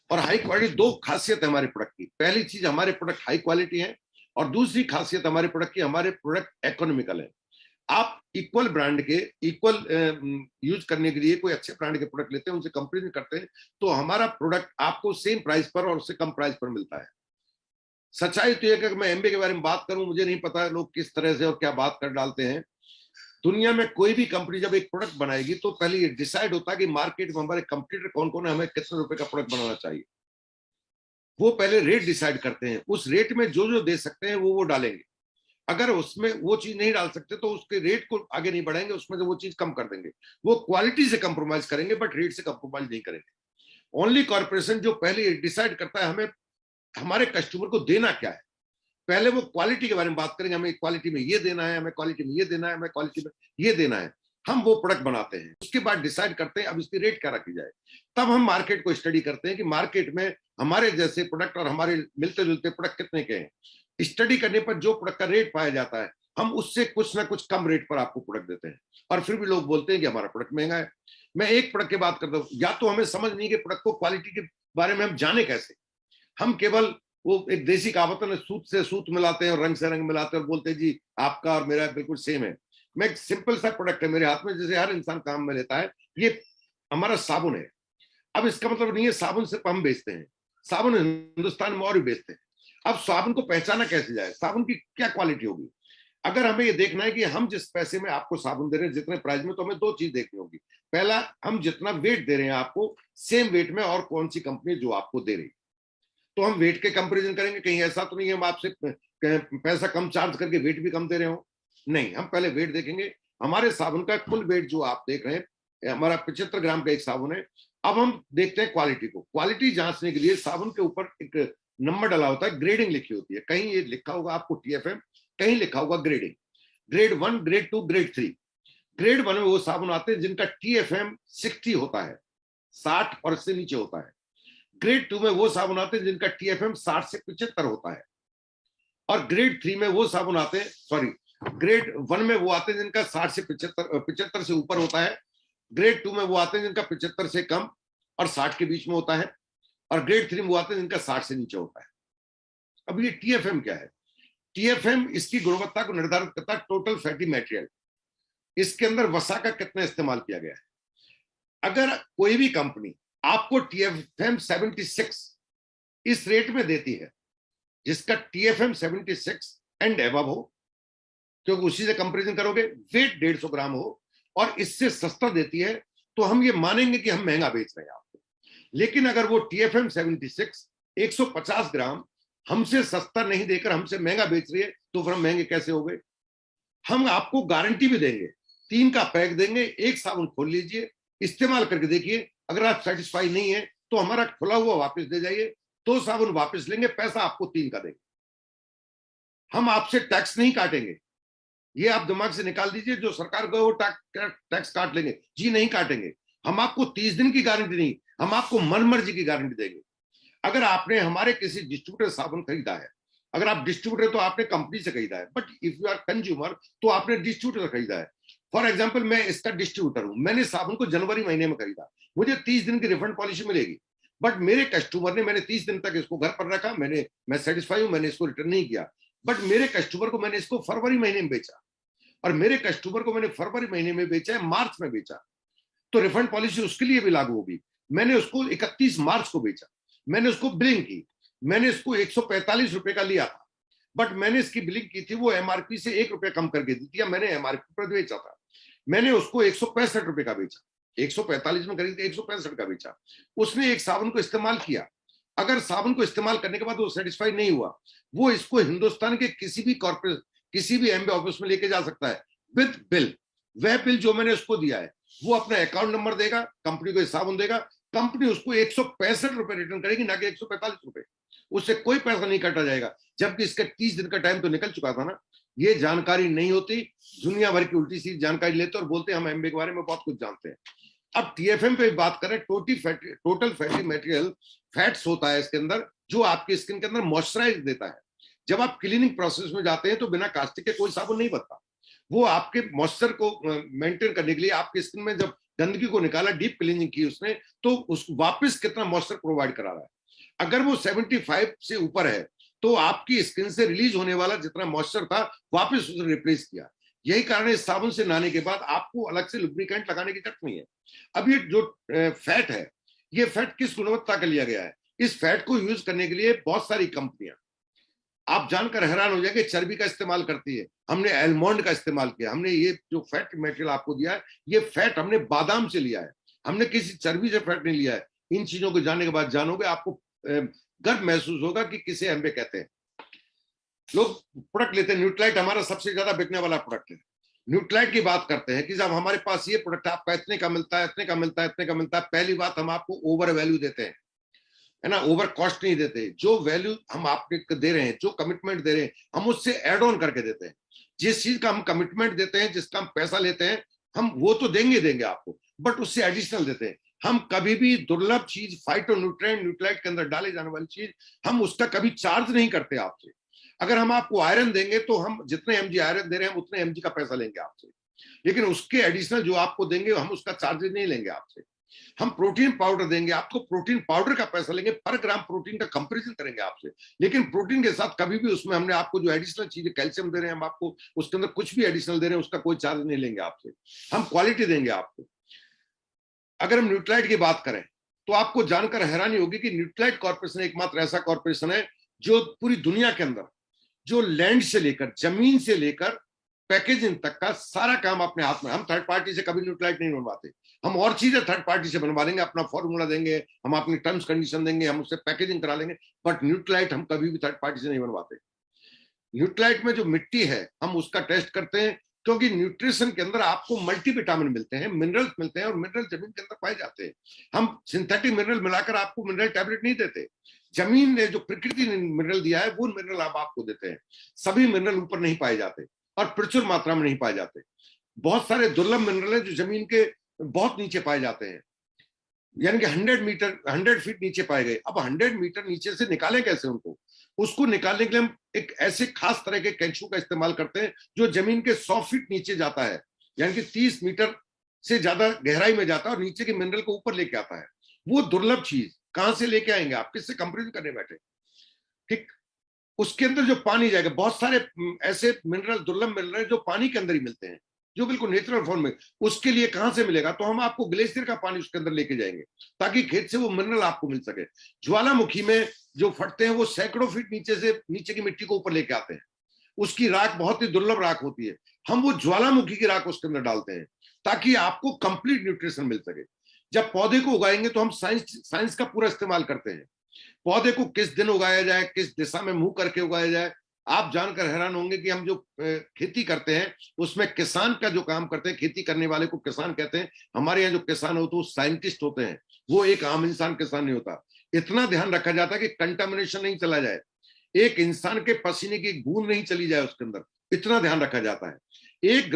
और हाई क्वालिटी, 2 खासियत है हमारे प्रोडक्ट की। पहली चीज, हमारे प्रोडक्ट हाई क्वालिटी है, और दूसरी खासियत हमारे प्रोडक्ट की, हमारे प्रोडक्ट इकोनॉमिकल है। आप इक्वल ब्रांड के इक्वल यूज करने के लिए कोई अच्छे ब्रांड के प्रोडक्ट लेते हैं, उनसे कंपेयर करते हैं तो हमारा प्रोडक्ट आपको सेम प्राइस पर और उससे कम प्राइस पर मिलता है। सच्चाई तो यह कि मैं एमबे के बारे में बात करूं, मुझे नहीं पता लोग किस तरह से और क्या बात कर डालते हैं। दुनिया में कोई भी कंपनी जब एक प्रोडक्ट बनाएगी तो पहले ये डिसाइड होता है कि मार्केट में हमारे कंपटीटर कौन कौन है, हमें कितने रुपए का प्रोडक्ट बनाना चाहिए। वो पहले रेट डिसाइड करते हैं, उस रेट में जो जो दे सकते हैं वो डालेंगे। अगर उसमें वो चीज नहीं डाल सकते तो उसके रेट को आगे नहीं बढ़ाएंगे, उसमें से वो चीज कम कर देंगे। वो क्वालिटी से कंप्रोमाइज करेंगे बट रेट से कंप्रोमाइज नहीं करेंगे। ओनली कॉर्पोरेशन जो पहले डिसाइड करता है हमें हमारे कस्टमर को देना क्या है, पहले वो क्वालिटी के बारे में बात करेंगे, हमें क्वालिटी में ये देना है, हमें क्वालिटी में ये देना है, हमें क्वालिटी में ये देना है। हम वो प्रोडक्ट बनाते हैं, उसके बाद डिसाइड करते हैं अब इसकी रेट क्या रखी जाए। तब हम मार्केट को स्टडी करते हैं कि मार्केट में हमारे जैसे प्रोडक्ट और हमारे मिलते जुलते प्रोडक्ट कितने के हैं। स्टडी करने पर जो प्रोडक्ट का रेट पाया जाता है, हम उससे कुछ ना कुछ कम रेट पर आपको प्रोडक्ट देते हैं, और फिर भी लोग बोलते हैं कि हमारा प्रोडक्ट महंगा है। मैं एक प्रोडक्ट की बात करता हूँ, या तो हमें समझ नहीं कि प्रोडक्ट को क्वालिटी के बारे में हम जाने कैसे। हम केवल वो एक देसी कहावत है, सूत से सूत मिलाते हैं और रंग से रंग मिलाते हैं और बोलते हैं जी आपका और मेरा बिल्कुल सेम है। मैं एक सिंपल सा प्रोडक्ट है मेरे हाथ में, जैसे हर इंसान काम में लेता है, ये हमारा साबुन है। अब इसका मतलब नहीं है साबुन सिर्फ हम बेचते हैं, साबुन हिंदुस्तान में और भी बेचते हैं। अब साबुन को पहचाना कैसे जाए, साबुन की क्या क्वालिटी होगी। अगर हमें ये देखना है कि हम जिस पैसे में आपको साबुन दे रहे हैं, जितने प्राइस में, तो हमें दो चीज देखनी होगी। पहला, हम जितना वेट दे रहे हैं आपको, सेम वेट में और कौन सी कंपनी जो आपको दे रही, तो हम वेट के कंपैरिजन करेंगे। कहीं ऐसा तो नहीं है हम आपसे पैसा कम चार्ज करके वेट भी कम दे रहे हो, नहीं। हम पहले वेट देखेंगे। हमारे साबुन का कुल वेट जो आप देख रहे हैं, हमारा 75 ग्राम का एक साबुन है। अब हम देखते हैं क्वालिटी को। क्वालिटी जांचने के लिए साबुन के ऊपर एक नंबर डाला होता है, ग्रेडिंग लिखी होती है। कहीं ये लिखा होगा आपको TFM, कहीं लिखा होगा grading, grade 1, grade 2, grade 3। Grade 1 में वो साबुन आते हैं जिनका TFM 60 होता है, 60 और इससे नीचे होता है। ग्रेड 2 में वो साबुन आते हैं जिनका TFM 60 से 75 होता है। और ग्रेड 3 में वो साबुन आते हैं, सॉरी, ग्रेड 1 में वो आते हैं जिनका 60 से 75 से ऊपर होता है। ग्रेड 2 में वो आते हैं जिनका 75 से कम और 60 के बीच में होता है। और ग्रेड 3 में वो आते हैं जिनका 60 से नीचे होता है। अब ये TFM क्या है? TFM इसकी गुणवत्ता को निर्धारित करता है, टोटल फैटी मटेरियल, इसके अंदर वसा का कितना इस्तेमाल किया गया है। अगर कोई भी कंपनी आपको TFM 76 इस रेट में देती है, जिसका TFM 76 एंड एबव हो, क्योंकि उसी से कंपैरिजन करोगे, वेट 150 ग्राम हो और इससे सस्ता देती है, तो हम ये मानेंगे कि हम महंगा बेच रहे हैं आपको। लेकिन अगर वो TFM 76 150 ग्राम हमसे सस्ता नहीं देकर हमसे महंगा बेच रही है, तो फिर हम महंगे कैसे हो गए। हम आपको गारंटी भी देंगे, 3 का पैक देंगे, एक साबुन खोल लीजिए, इस्तेमाल करके देखिए। अगर आप सेटिस्फाई नहीं है तो हमारा खुला हुआ वापस दे जाइए, 2 साबुन वापस लेंगे, पैसा आपको 3 का देंगे। हम आपसे टैक्स नहीं काटेंगे, ये आप दिमाग से निकाल दीजिए। जो सरकार को वो टैक्स काट लेंगे, जी नहीं काटेंगे। हम आपको 30 दिन की गारंटी नहीं, हम आपको मनमर्जी की गारंटी देंगे। अगर आपने हमारे किसी डिस्ट्रीब्यूटर साबुन खरीदा है, अगर आप डिस्ट्रीब्यूटर तो आपने कंपनी से खरीदा है, but if you are consumer तो आपने डिस्ट्रीब्यूटर खरीदा है। फॉर एग्जाम्पल, मैं इसका डिस्ट्रीब्यूटर हूं, मैंने साबुन को जनवरी महीने में खरीदा, मुझे 30 दिन की रिफंड पॉलिसी मिलेगी। बट मेरे कस्टमर ने, मैंने 30 दिन तक इसको घर पर रखा, मैं सेटिस्फाई हूं, मैंने इसको रिटर्न नहीं किया। बट मेरे कस्टमर को मैंने इसको फरवरी महीने में बेचा, और मेरे कस्टमर को मैंने फरवरी महीने में बेचा है, मार्च में बेचा, तो रिफंड पॉलिसी उसके लिए भी लागू होगी। मैंने उसको 31 मार्च को बेचा, मैंने उसको बिलिंग की, मैंने इसको 145 रुपए का लिया था, बट मैंने इसकी बिलिंग की थी वो MRP से 1 रुपया कम करके दी थी, या मैंने MRP पर बेचा था। मैंने उसको 165 रुपए का बेचा, 145 में खरीद 165 का बेचा। उसने एक साबुन को इस्तेमाल किया, अगर साबुन को इस्तेमाल करने के बाद वो सेटिस्फाई नहीं हुआ, वो इसको हिंदुस्तान के किसी भी कॉर्पोरेट, किसी भी MB ऑफिस में लेके जा सकता है विद बिल। वह बिल जो मैंने उसको दिया है, वो अपना अकाउंट नंबर देगा, कंपनी को साबुन देगा, कंपनी उसको 165 रुपए रिटर्न करेगी, ना कि 145 रुपए। उससे कोई पैसा नहीं काटा जाएगा, जबकि इसका 30 दिन का टाइम तो निकल चुका था ना। ये जानकारी नहीं होती, दुनिया भर की उल्टी सीधी जानकारी लेते और बोलते हैं हम MB के बारे में बहुत कुछ जानते हैं। अब TFM पे बात करें, टोटल फैटी मटेरियल फैट्स होता है इसके अंदर, जो आपकी स्किन के अंदर मॉइस्चराइज देता है। जब आप क्लीनिंग प्रोसेस में जाते हैं तो बिना कास्टिक के कोई साबुन नहीं बनता। वो आपके मॉइस्चर को मेंटेन करने के लिए आपकी स्किन में जब गंदगी को निकाला, डीप क्लीनिंग की उसने, तो उस वापस कितना मॉइस्चर प्रोवाइड करा रहा है। अगर वो 75 से ऊपर है तो आपकी स्किन से रिलीज होने वाला जितना मॉइस्चर था वापस उसने रिप्लेस किया। यही कारण है इस साबुन से नहाने के बाद आपको अलग से लुब्रिकेंट लगाने की जरूरत नहीं है। अब ये जो फैट है, ये फैट किस गुणवत्ता का लिया गया है? इस फैट को यूज करने के लिए बहुत सारी कंपनियां, आप जानकर हैरान हो जाएंगे, चर्बी का इस्तेमाल करती है। हमने एलमंड का इस्तेमाल किया, हमने ये जो फैट मटेरियल आपको दिया है, ये फैट हमने बादाम से लिया है, हमने किसी चर्बी से फैट नहीं लिया है। इन चीजों को जानने के बाद जानोगे, आपको गर्व महसूस होगा कि किसे MB कहते हैं। लोग प्रोडक्ट लेते हैं, न्यूट्राइट हमारा सबसे ज्यादा बिकने वाला प्रोडक्ट है। न्यूट्राइट की बात करते हैं कि जब हमारे पास ये प्रोडक्ट आपका इतने का मिलता है, इतने का मिलता है, इतने का मिलता है, पहली बात हम आपको ओवर वैल्यू देते हैं। है ना, ओवर कॉस्ट नहीं देते। जो वैल्यू हम आपको दे रहे हैं, जो कमिटमेंट दे रहे हैं, हम उससे एड ऑन करके देते हैं। जिस चीज का हम कमिटमेंट देते हैं, जिसका हम पैसा लेते हैं, हम वो तो देंगे आपको, बट उससे एडिशनल देते हैं। हम कभी भी दुर्लभ चीज, फाइटोन्यूट्रिएंट, न्यूट्राइट के अंदर डाले जाने वाली चीज, हम उसका कभी चार्ज नहीं करते आपसे। अगर हम आपको आयरन देंगे तो हम जितने एमजी आयरन दे रहे हैं, हम उतने एमजी का पैसा लेंगे आपसे, लेकिन उसके एडिशनल जो आपको देंगे, हम उसका चार्जेस नहीं लेंगे आपसे। हम प्रोटीन पाउडर देंगे आपको, प्रोटीन पाउडर का पैसा लेंगे, पर ग्राम प्रोटीन का कंपैरिजन करेंगे आपसे, लेकिन प्रोटीन के साथ कभी भी उसमें हमने आपको जो एडिशनल चीजें, कैल्शियम दे रहे हैं हम आपको, उसके अंदर कुछ भी एडिशनल दे रहे हैं, उसका कोई चार्ज नहीं लेंगे आपसे। हम क्वालिटी देंगे आपको। अगर हम न्यूट्राइट की बात करें तो आपको जानकर हैरानी होगी कि न्यूट्राइट कॉर्पोरेशन एकमात्र ऐसा कॉर्पोरेशन है जो पूरी दुनिया के अंदर, जो लैंड से लेकर, जमीन से लेकर पैकेजिंग तक का सारा काम अपने हाथ में। हम थर्ड पार्टी से कभी न्यूट्राइट नहीं बनवाते। हम और चीजें थर्ड पार्टी से बनवा लेंगे, अपना फॉर्मूला देंगे, हम अपनी टर्म्स कंडीशन देंगे, हम उससे पैकेजिंग करा लेंगे, बट न्यूट्राइट हम कभी भी थर्ड पार्टी से नहीं बनवाते। न्यूट्राइट में जो मिट्टी है, हम उसका टेस्ट करते हैं, क्योंकि न्यूट्रिशन के अंदर आपको मल्टीविटामिन मिलते हैं, मिनरल्स मिलते हैं, और मिनरल जमीन के अंदर पाए जाते हैं। हम सिंथेटिक मिनरल मिलाकर आपको मिनरल टैबलेट नहीं देते। जमीन ने जो प्रकृति ने मिनरल दिया है, वो मिनरल आप आपको देते हैं। सभी मिनरल ऊपर नहीं पाए जाते और प्रचुर मात्रा में नहीं पाए जाते। बहुत सारे दुर्लभ मिनरल हैं जो जमीन के बहुत नीचे पाए जाते हैं, यानी कि 100 फीट नीचे पाए गए। अब 100 मीटर नीचे से निकालें कैसे उनको? उसको निकालने के लिए हम एक ऐसे खास तरह के कैंचू का इस्तेमाल करते हैं जो जमीन के 100 फीट नीचे जाता है, यानी कि 30 मीटर से ज्यादा गहराई में जाता है और नीचे के मिनरल को ऊपर लेके आता है। वो दुर्लभ चीज कहां से लेके आएंगे आप? किससे कंपेरिजन करने बैठे? ठीक, उसके अंदर जो पानी जाएगा, बहुत सारे ऐसे मिनरल, दुर्लभ मिनरल जो पानी के अंदर ही मिलते हैं, जो बिल्कुल नेचुरल फॉर्म में। उसके लिए कहां से मिलेगा? तो हम आपको ग्लेशियर का पानी उसके अंदर लेके जाएंगे ताकि खेत से वो मिनरल आपको मिल सके। ज्वालामुखी में जो फटते हैं वो सैकड़ों फीट नीचे से नीचे की मिट्टी को ऊपर लेके आते हैं। उसकी राख बहुत ही दुर्लभ राख होती है। हम वो ज्वालामुखी की राख उसके अंदर डालते हैं ताकि आपको कंप्लीट न्यूट्रिशन मिल सके। जब पौधे को उगाएंगे तो हम साइंस का पूरा इस्तेमाल करते हैं। पौधे को किस दिन उगाया जाए, किस दिशा में मुंह करके उगाया जाए, आप जानकर हैरान होंगे कि हम जो खेती करते हैं उसमें किसान का जो काम करते हैं, खेती करने वाले को किसान कहते हैं। हमारे यहाँ जो किसान होते हैं वो साइंटिस्ट होते हैं, वो एक आम इंसान किसान नहीं होता। इतना ध्यान रखा जाता है कि कंटामिनेशन नहीं चला जाए, एक इंसान के पसीने की बूंद नहीं चली जाए उसके अंदर, इतना ध्यान रखा जाता है। एक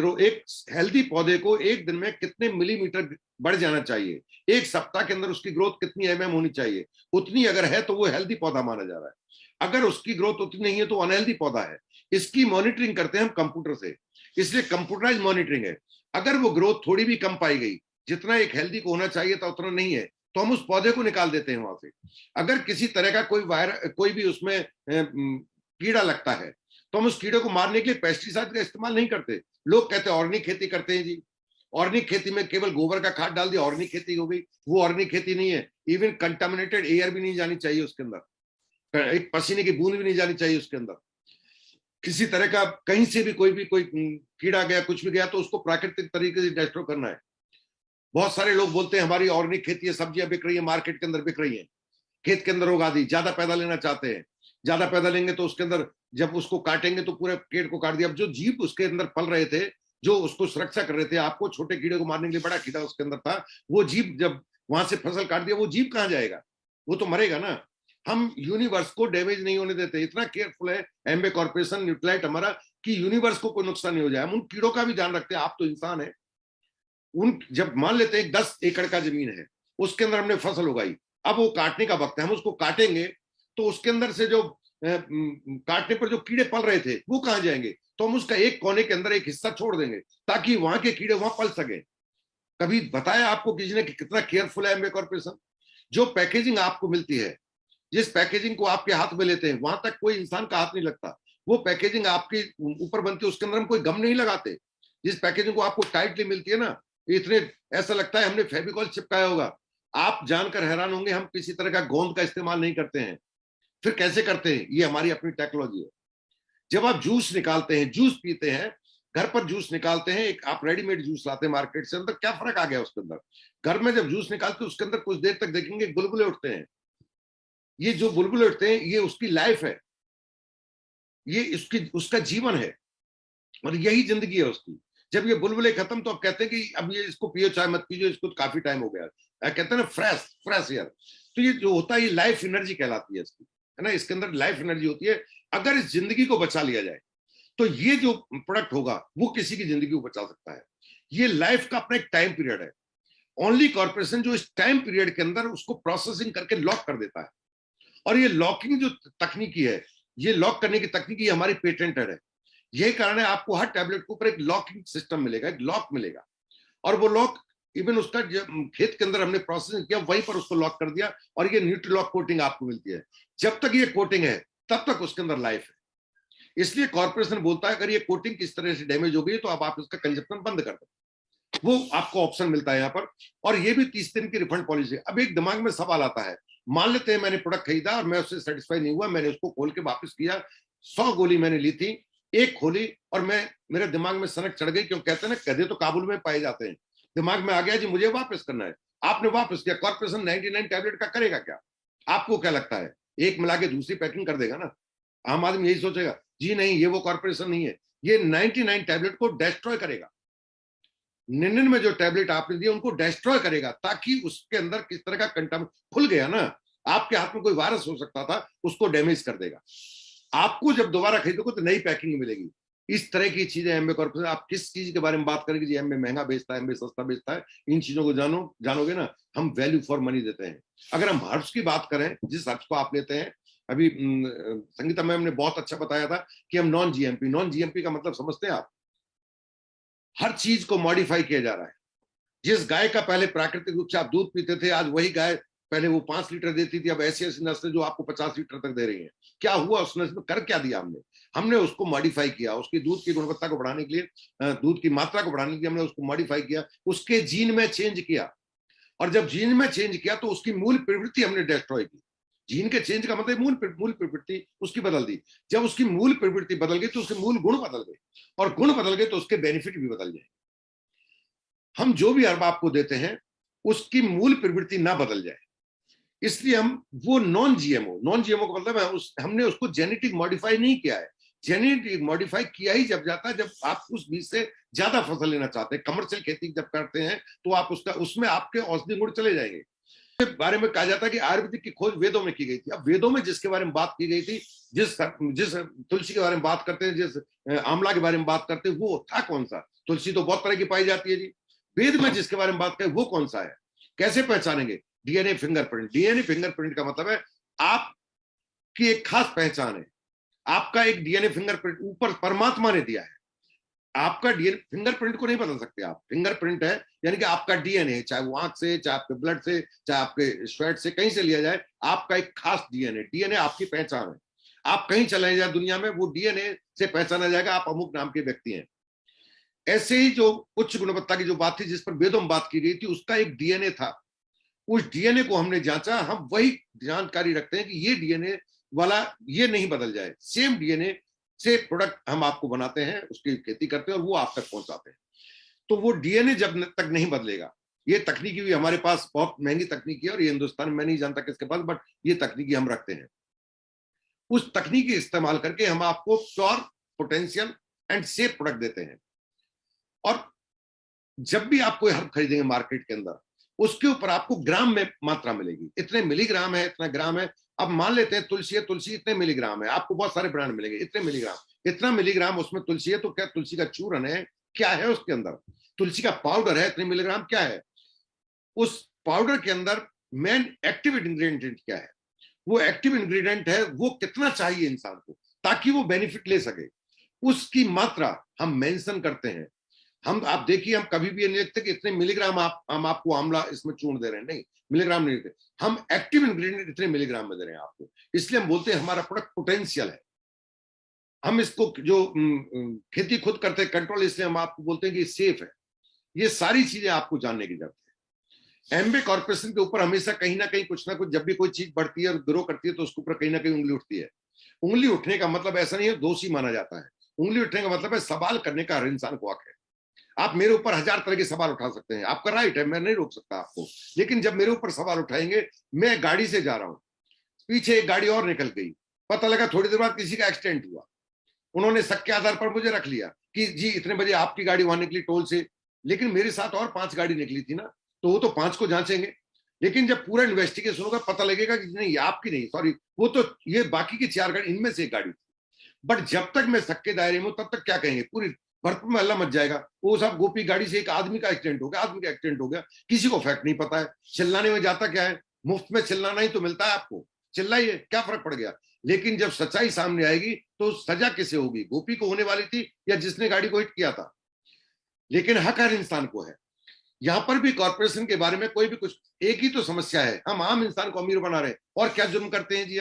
हेल्दी पौधे को एक दिन में कितने मिलीमीटर बढ़ जाना चाहिए, एक सप्ताह के अंदर उसकी ग्रोथ कितनी एमएम होनी चाहिए, उतनी अगर है तो वो हेल्दी पौधा माना जा रहा है। अगर उसकी ग्रोथ उतनी नहीं है तो अनहेल्दी पौधा है। इसकी मॉनिटरिंग करते हैं हम कंप्यूटर से, इसलिए कंप्यूटराइज मॉनिटरिंग है। अगर वो ग्रोथ थोड़ी भी कम पाई गई, जितना एक हेल्दी को होना चाहिए था उतना नहीं है, तो हम उस पौधे को निकाल देते हैं वहां से। अगर किसी तरह का कोई भी उसमें कीड़ा लगता है तो हम उस कीड़े को मारने के लिए पेस्टिसाइड का इस्तेमाल नहीं करते। लोग कहते हैं ऑर्गेनिक खेती करते हैं जी, ऑर्गेनिक खेती में केवल गोबर का खाद डाल दिया ऑर्गेनिक खेती हो गई। वो ऑर्गेनिक खेती नहीं है। इवन कंटामिनेटेड एयर भी नहीं जानी चाहिए उसके अंदर, एक पसीने की बूंद भी नहीं जानी चाहिए उसके अंदर। किसी तरह का कहीं से भी कोई कीड़ा गया, कुछ भी गया, तो उसको प्राकृतिक तरीके से डिस्ट्रॉय करना है। बहुत सारे लोग बोलते हैं हमारी ऑर्गेनिक खेती है, सब्जियां बिक रही है, मार्केट के अंदर बिक रही है, खेत के अंदर उगा दी, ज्यादा पैदा लेना चाहते हैं। ज्यादा पैदा लेंगे तो उसके अंदर जब उसको काटेंगे तो पूरे पेड़ को काट दिया। अब जो जीव उसके अंदर पल रहे थे, जो उसको सुरक्षा कर रहे थे, आपको छोटे कीड़े को मारने के लिए बड़ा कीड़ा उसके अंदर था, वो जीव जब वहां से फसल काट दिया, वो जीव कहाँ जाएगा? वो तो मरेगा ना। हम यूनिवर्स को डैमेज नहीं होने देते, इतना केयरफुल है एम्बे कॉर्पोरेशन, न्यूट्राइट हमारा, कि यूनिवर्स को कोई नुकसान नहीं हो जाए। हम उन कीड़ों का भी ध्यान रखते हैं। आप तो इंसान है, उन जब मान लेते हैं 10 एकड़ का जमीन है, उसके अंदर हमने फसल उगाई, अब वो काटने का वक्त है, हम उसको काटेंगे तो उसके अंदर से जो काटने पर जो कीड़े पल रहे थे वो कहां जाएंगे? तो हम उसका एक कोने के अंदर एक हिस्सा छोड़ देंगे ताकि वहां के कीड़े वहां पल सके। कभी बताया आपको किसी ने कि कितना केयरफुल है एम्बे कॉर्पोरेशन? जो पैकेजिंग आपको मिलती है, जिस पैकेजिंग को आपके हाथ में लेते हैं, वहां तक कोई इंसान का हाथ नहीं लगता। वो पैकेजिंग आपके ऊपर बनती है, उसके अंदर हम कोई गम नहीं लगाते। जिस पैकेजिंग को आपको टाइटली मिलती है ना, इतने ऐसा लगता है हमने फेविकॉल चिपकाया होगा। आप जानकर हैरान होंगे, हम किसी तरह का गोंद का इस्तेमाल नहीं करते हैं। फिर कैसे करते हैं? ये हमारी अपनी टेक्नोलॉजी है। जब आप जूस निकालते हैं, जूस पीते हैं, घर पर जूस निकालते हैं, एक आप रेडीमेड जूस लाते हैं मार्केट से, अंदर क्या फर्क आ गया उसके अंदर? घर में जब जूस निकालते हैं उसके अंदर कुछ देर तक देखेंगे बुलबुले उठते हैं। ये जो बुलबुले उठते हैं ये उसकी लाइफ है, ये उसका जीवन है, और यही जिंदगी है उसकी। जब ये बुलबुले खत्म तो आप कहते हैं कि अब ये इसको पियो चाहे मत पीजिए, इसको काफी टाइम हो गया। कहते हैं ना फ्रेश एयर। तो ये जो होता है ये लाइफ एनर्जी कहलाती है इसकी, है ना, इसके अंदर लाइफ एनर्जी होती है। अगर इस जिंदगी को बचा लिया जाए तो ये जो प्रोडक्ट होगा वो किसी की जिंदगी को बचा सकता है। ये लाइफ का अपना एक टाइम पीरियड है। ओनली कॉर्पोरेशन जो इस टाइम पीरियड के अंदर उसको प्रोसेसिंग करके लॉक कर देता है। और ये लॉकिंग जो तकनीकी है, ये लॉक करने की तकनीकी हमारी पेटेंटेड है। यही कारण है आपको हर टैबलेट के ऊपर एक लॉकिंग सिस्टम मिलेगा, एक लॉक मिलेगा। और वो लॉक इवन उसका खेत के अंदर हमने प्रोसेसिंग किया वहीं पर उसको लॉक कर दिया, और ये न्यूट्रीलॉक कोटिंग आपको मिलती है। जब तक ये कोटिंग है तब तक उसके अंदर लाइफ है। इसलिए कॉर्पोरेशन बोलता है अगर ये कोटिंग किस तरह से डैमेज हो गई तो अब आप इसका कंजप्शन बंद कर दो, वो आपको ऑप्शन मिलता है यहाँ पर। और ये भी 30 दिन की रिफंड पॉलिसी। अब एक दिमाग में सवाल आता है, मान लेते हैं मैंने प्रोडक्ट खरीदा और मैं उससे सेटिस्फाई नहीं हुआ, मैंने उसको खोल के वापस किया, 100 गोली मैंने ली थी, एक खोली और मेरे दिमाग में सनक चढ़ गई, क्यों कहते हैं ना गधे तो काबुल में पाए जाते हैं। दिमाग में आ गया जी मुझे वापस करना है, आपने वापस किया। कॉर्पोरेशन 99 टैबलेट का करेगा क्या? आपको क्या लगता है एक मिला के दूसरी पैकिंग कर देगा ना? आम आदमी यही सोचेगा, जी नहीं ये वो कॉर्पोरेशन नहीं है, ये 99 टैबलेट को डिस्ट्रॉय करेगा। 99 जो टैबलेट आपने दिए उनको डिस्ट्रॉय करेगा, ताकि उसके अंदर किस तरह का कंटामिनेशन खुल गया ना, आपके हाथ में कोई वायरस हो सकता था, उसको डैमेज कर देगा। आपको जब दोबारा खरीदोगे तो नई पैकिंग मिलेगी। इस तरह की चीजें एमबे कॉर्पोरेशन, आप किस चीज के बारे में बात करेंगे जी एमबे महंगा बेचता है, एमबे सस्ता बेचता है, इन चीजों को जानोगे ना, हम वैल्यू फॉर मनी देते हैं। अगर हम हर्ब्स की बात करें, जिस हर्ब्स को आप लेते हैं, अभी संगीता मैम ने बहुत अच्छा बताया था कि हम नॉन जीएमपी का मतलब समझते हैं आप? हर चीज को मॉडिफाई किया जा रहा है। जिस गाय का पहले प्राकृतिक रूप से आप दूध पीते थे, आज वही गाय पहले वो 5 लीटर देती थी, अब ऐसी ऐसी नस्लें जो आपको 50 लीटर तक दे रही हैं। क्या हुआ उस नस्ल में? कर क्या दिया हमने उसको मॉडिफाई किया, उसकी दूध की गुणवत्ता को बढ़ाने के लिए, दूध की मात्रा को बढ़ाने के लिए हमने उसको मॉडिफाई किया, उसके जीन में चेंज किया। और जब जीन में चेंज किया तो उसकी मूल प्रवृत्ति हमने डिस्ट्रॉय की। जीन के चेंज का मतलब मूल प्रवृत्ति उसकी बदल दी। जब उसकी मूल प्रवृत्ति बदल गई तो उसके मूल गुण बदल गए, और गुण बदल गए तो उसके बेनिफिट भी बदल जाए। हम जो भी हर्ब आपको देते हैं उसकी मूल प्रवृत्ति ना बदल जाए, इसलिए हम वो नॉन जीएमओ का मतलब है हमने उसको जेनेटिक मॉडिफाई नहीं किया है। जेनेटिक मॉडिफाई किया ही जब जाता है जब आप उस बीज से ज्यादा फसल लेना चाहते हैं। कमर्शियल खेती जब करते हैं तो आप उसमें आपके औषधि गुण चले जाएंगे। बारे में कहा जाता है कि आयुर्वेदिक की खोज वेदों में की गई थी। अब वेदों में जिसके बारे में बात की गई थी, जिस तुलसी के बारे में बात करते हैं, जिस आंवला के बारे में बात करते हैं, वो था कौन सा? तुलसी तो बहुत तरह की पाई जाती है जी। वेद में जिसके बारे में बात करें वो कौन सा है? कैसे पहचानेंगे? DNA fingerprint. डीएनए फिंगरप्रिंट का मतलब है आपकी एक खास पहचान है, आपका एक डीएनए फिंगरप्रिंट ऊपर परमात्मा ने दिया है। आपका डीएनए फिंगरप्रिंट को नहीं बदल सकते आप। फिंगरप्रिंट है यानी कि आपका डीएनए, चाहे वो आंख से, चाहे आपके ब्लड से, चाहे आपके स्वेट से, कहीं से लिया जाए, आपका एक खास डीएनए। डीएनए आपकी पहचान है। आप कहीं चले जाए दुनिया में, वो डीएनए से पहचाना जाएगा आप अमुक नाम के व्यक्ति हैं। ऐसे ही जो उच्च गुणवत्ता की जो बात थी, जिस पर वेदों में बात की गई थी, उसका एक डीएनए था। उस डीएनए को हमने जांचा। हम वही जानकारी रखते हैं कि ये डीएनए वाला ये नहीं बदल जाए। सेम डीएनए से प्रोडक्ट हम आपको बनाते हैं, उसकी खेती करते हैं और वो आप तक पहुंचाते हैं। तो वो डीएनए जब तक नहीं बदलेगा, ये तकनीकी भी हमारे पास बहुत महंगी तकनीकी है और ये हिंदुस्तान में नहीं जानता किसके पास, बट ये तकनीकी हम रखते हैं। उस तकनीकी इस्तेमाल करके हम आपको pure, potential and safe product देते हैं। और जब भी आप कोई हर्ब खरीदेंगे मार्केट के अंदर, उसके ऊपर आपको ग्राम में मात्रा मिलेगी, इतने मिलीग्राम है, इतना ग्राम है। अब मान लेते हैं तुलसी है, तुलसी इतने मिलीग्राम है, आपको बहुत सारे ब्रांड मिलेंगे, इतने मिलीग्राम, इतना मिलीग्राम उसमें तुलसी है। तो क्या तुलसी का चूर्ण है? क्या है उसके अंदर? तुलसी का पाउडर है, इतने मिलीग्राम, क्या है उस पाउडर के अंदर? मेन एक्टिव इंग्रेडिएंट क्या है? वो एक्टिव इंग्रेडिएंट है वो कितना चाहिए इंसान को ताकि वो बेनिफिट ले सके, उसकी मात्रा हम मेंशन करते हैं। आप देखिए, हम कभी भी नहीं लिखते कि इतने मिलीग्राम हम आपको आंवला इसमें चूर्ण दे रहे हैं, नहीं, मिलीग्राम नहीं देते। हम एक्टिव इंग्रेडिएंट इतने मिलीग्राम में दे रहे हैं आपको, इसलिए हम बोलते हैं हमारा प्रोडक्ट पोटेंशियल है। हम इसको जो खेती खुद करते हैं कंट्रोल, इसलिए हम आपको बोलते हैं कि सेफ है। ये सारी चीजें आपको जानने की जरूरत है। एमबे कॉर्पोरेशन के ऊपर हमेशा कहीं ना कहीं कुछ ना कुछ, जब भी कोई चीज बढ़ती है और ग्रो करती है तो उसके ऊपर कहीं ना कहीं उंगली उठती है। उंगली उठने का मतलब ऐसा नहीं है दोषी माना जाता है। उंगली उठने का मतलब है सवाल करने का हर इंसान को हक है। आप मेरे ऊपर 1000 तरह के सवाल उठा सकते हैं, आपका राइट है, मैं नहीं रोक सकता आपको। लेकिन जब मेरे ऊपर सवाल उठाएंगे, मैं गाड़ी से जा रहा हूं, पीछे एक गाड़ी और निकल गई, पता लगा थोड़ी देर बाद किसी का एक्सीडेंट हुआ, उन्होंने शक के आधार पर मुझे रख लिया कि जी इतने बजे आपकी गाड़ी वहां निकली टोल से, लेकिन मेरे साथ और 5 गाड़ी निकली थी ना, तो वो तो 5 को जांचेंगे। लेकिन जब पूरा इन्वेस्टिगेशन होगा पता लगेगा कि नहीं, ये आपकी नहीं, सॉरी, वो तो ये बाकी की 4 गाड़ी, इनमें से एक गाड़ी थी। बट जब तक मैं शक के दायरे में हूं, तब तक क्या कहेंगे, पूरी भरतपुर में हल्ला मच जाएगा, वो साहब गोपी गाड़ी से एक आदमी का एक्सीडेंट हो गया, आदमी का एक्सीडेंट हो गया, किसी को फैक्ट नहीं पता है। चिल्लाने में जाता क्या है, मुफ्त में चिल्लाना ही तो मिलता है आपको, चिल्लाइए, क्या फर्क पड़ गया। लेकिन जब सच्चाई सामने आएगी तो सजा किसे होगी, गोपी को होने वाली थी या जिसने गाड़ी को हिट किया था। लेकिन हक हर इंसान को है। यहां पर भी कॉर्पोरेशन के बारे में कोई भी कुछ, एक ही तो समस्या है, हम आम इंसान को अमीर बना रहे हैं। और क्या जुर्म करते हैं जी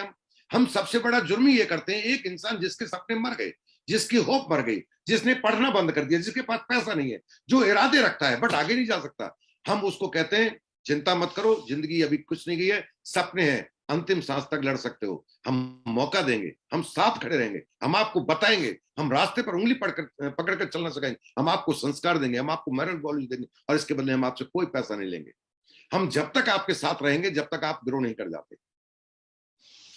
हम सबसे बड़ा जुर्म ही ये करते हैं, एक इंसान जिसके सपने मर गए, जिसकी होप मर गई, जिसने पढ़ना बंद कर दिया, जिसके पास पैसा नहीं है, जो इरादे रखता है बट आगे नहीं जा सकता, हम उसको कहते हैं चिंता मत करो, जिंदगी अभी कुछ नहीं गई है, सपने हैं, अंतिम सांस तक लड़ सकते हो, हम मौका देंगे, हम साथ खड़े रहेंगे, हम आपको बताएंगे, हम रास्ते पर उंगली पकड़ कर चलना सिखाएंगे, हम आपको संस्कार देंगे, हम आपको मॉरल वैल्यूज देंगे, और इसके बदले हम आपसे कोई पैसा नहीं लेंगे। हम जब तक आपके साथ रहेंगे जब तक आप ग्रो नहीं कर जाते।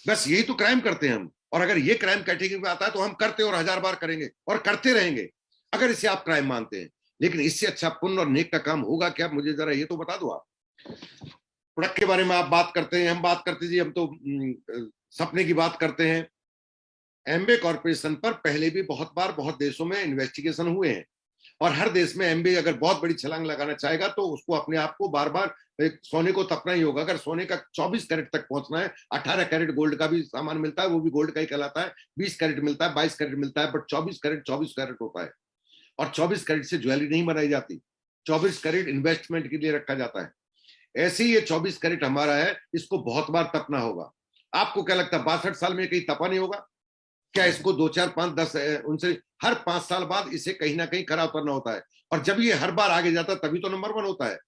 बस यही तो क्राइम करते हैं हम। और अगर ये क्राइम कैटेगरी में आता है तो हम करते और 1000 बार करेंगे और करते रहेंगे, अगर इसे आप क्राइम मानते हैं। लेकिन इससे अच्छा पुण्य और नेक का काम होगा क्या, मुझे जरा ये तो बता दो आप। प्रोडक्ट के बारे में आप बात करते हैं, हम बात करते जी, हम तो सपने की बात करते हैं। एमबे कॉर्पोरेशन पर पहले भी बहुत बार बहुत देशों में इन्वेस्टिगेशन हुए हैं, और हर देश में एमबे अगर बहुत बड़ी छलांग लगाना चाहेगा तो उसको अपने आप को बार बार सोने को तपना ही होगा। अगर सोने का 24 कैरेट तक पहुंचना है, 18 कैरेट गोल्ड का भी सामान मिलता है, वो भी गोल्ड का ही कहलाता है, 20 कैरेट मिलता है, 22 कैरेट मिलता है, बट 24 कैरेट होता है। और 24 कैरेट से ज्वेलरी नहीं बनाई जाती, 24 कैरेट इन्वेस्टमेंट के लिए रखा जाता है। ऐसे ही ये 24 कैरेट हमारा है, इसको बहुत बार तपना होगा। आपको क्या लगता है 62 साल में कहीं तपा नहीं होगा क्या? इसको 2 4 5 10 उनसे हर 5 साल बाद इसे कहीं ना कहीं खरा उतरना होता है, और जब ये हर बार आगे जाता है तभी तो नंबर 1 होता है।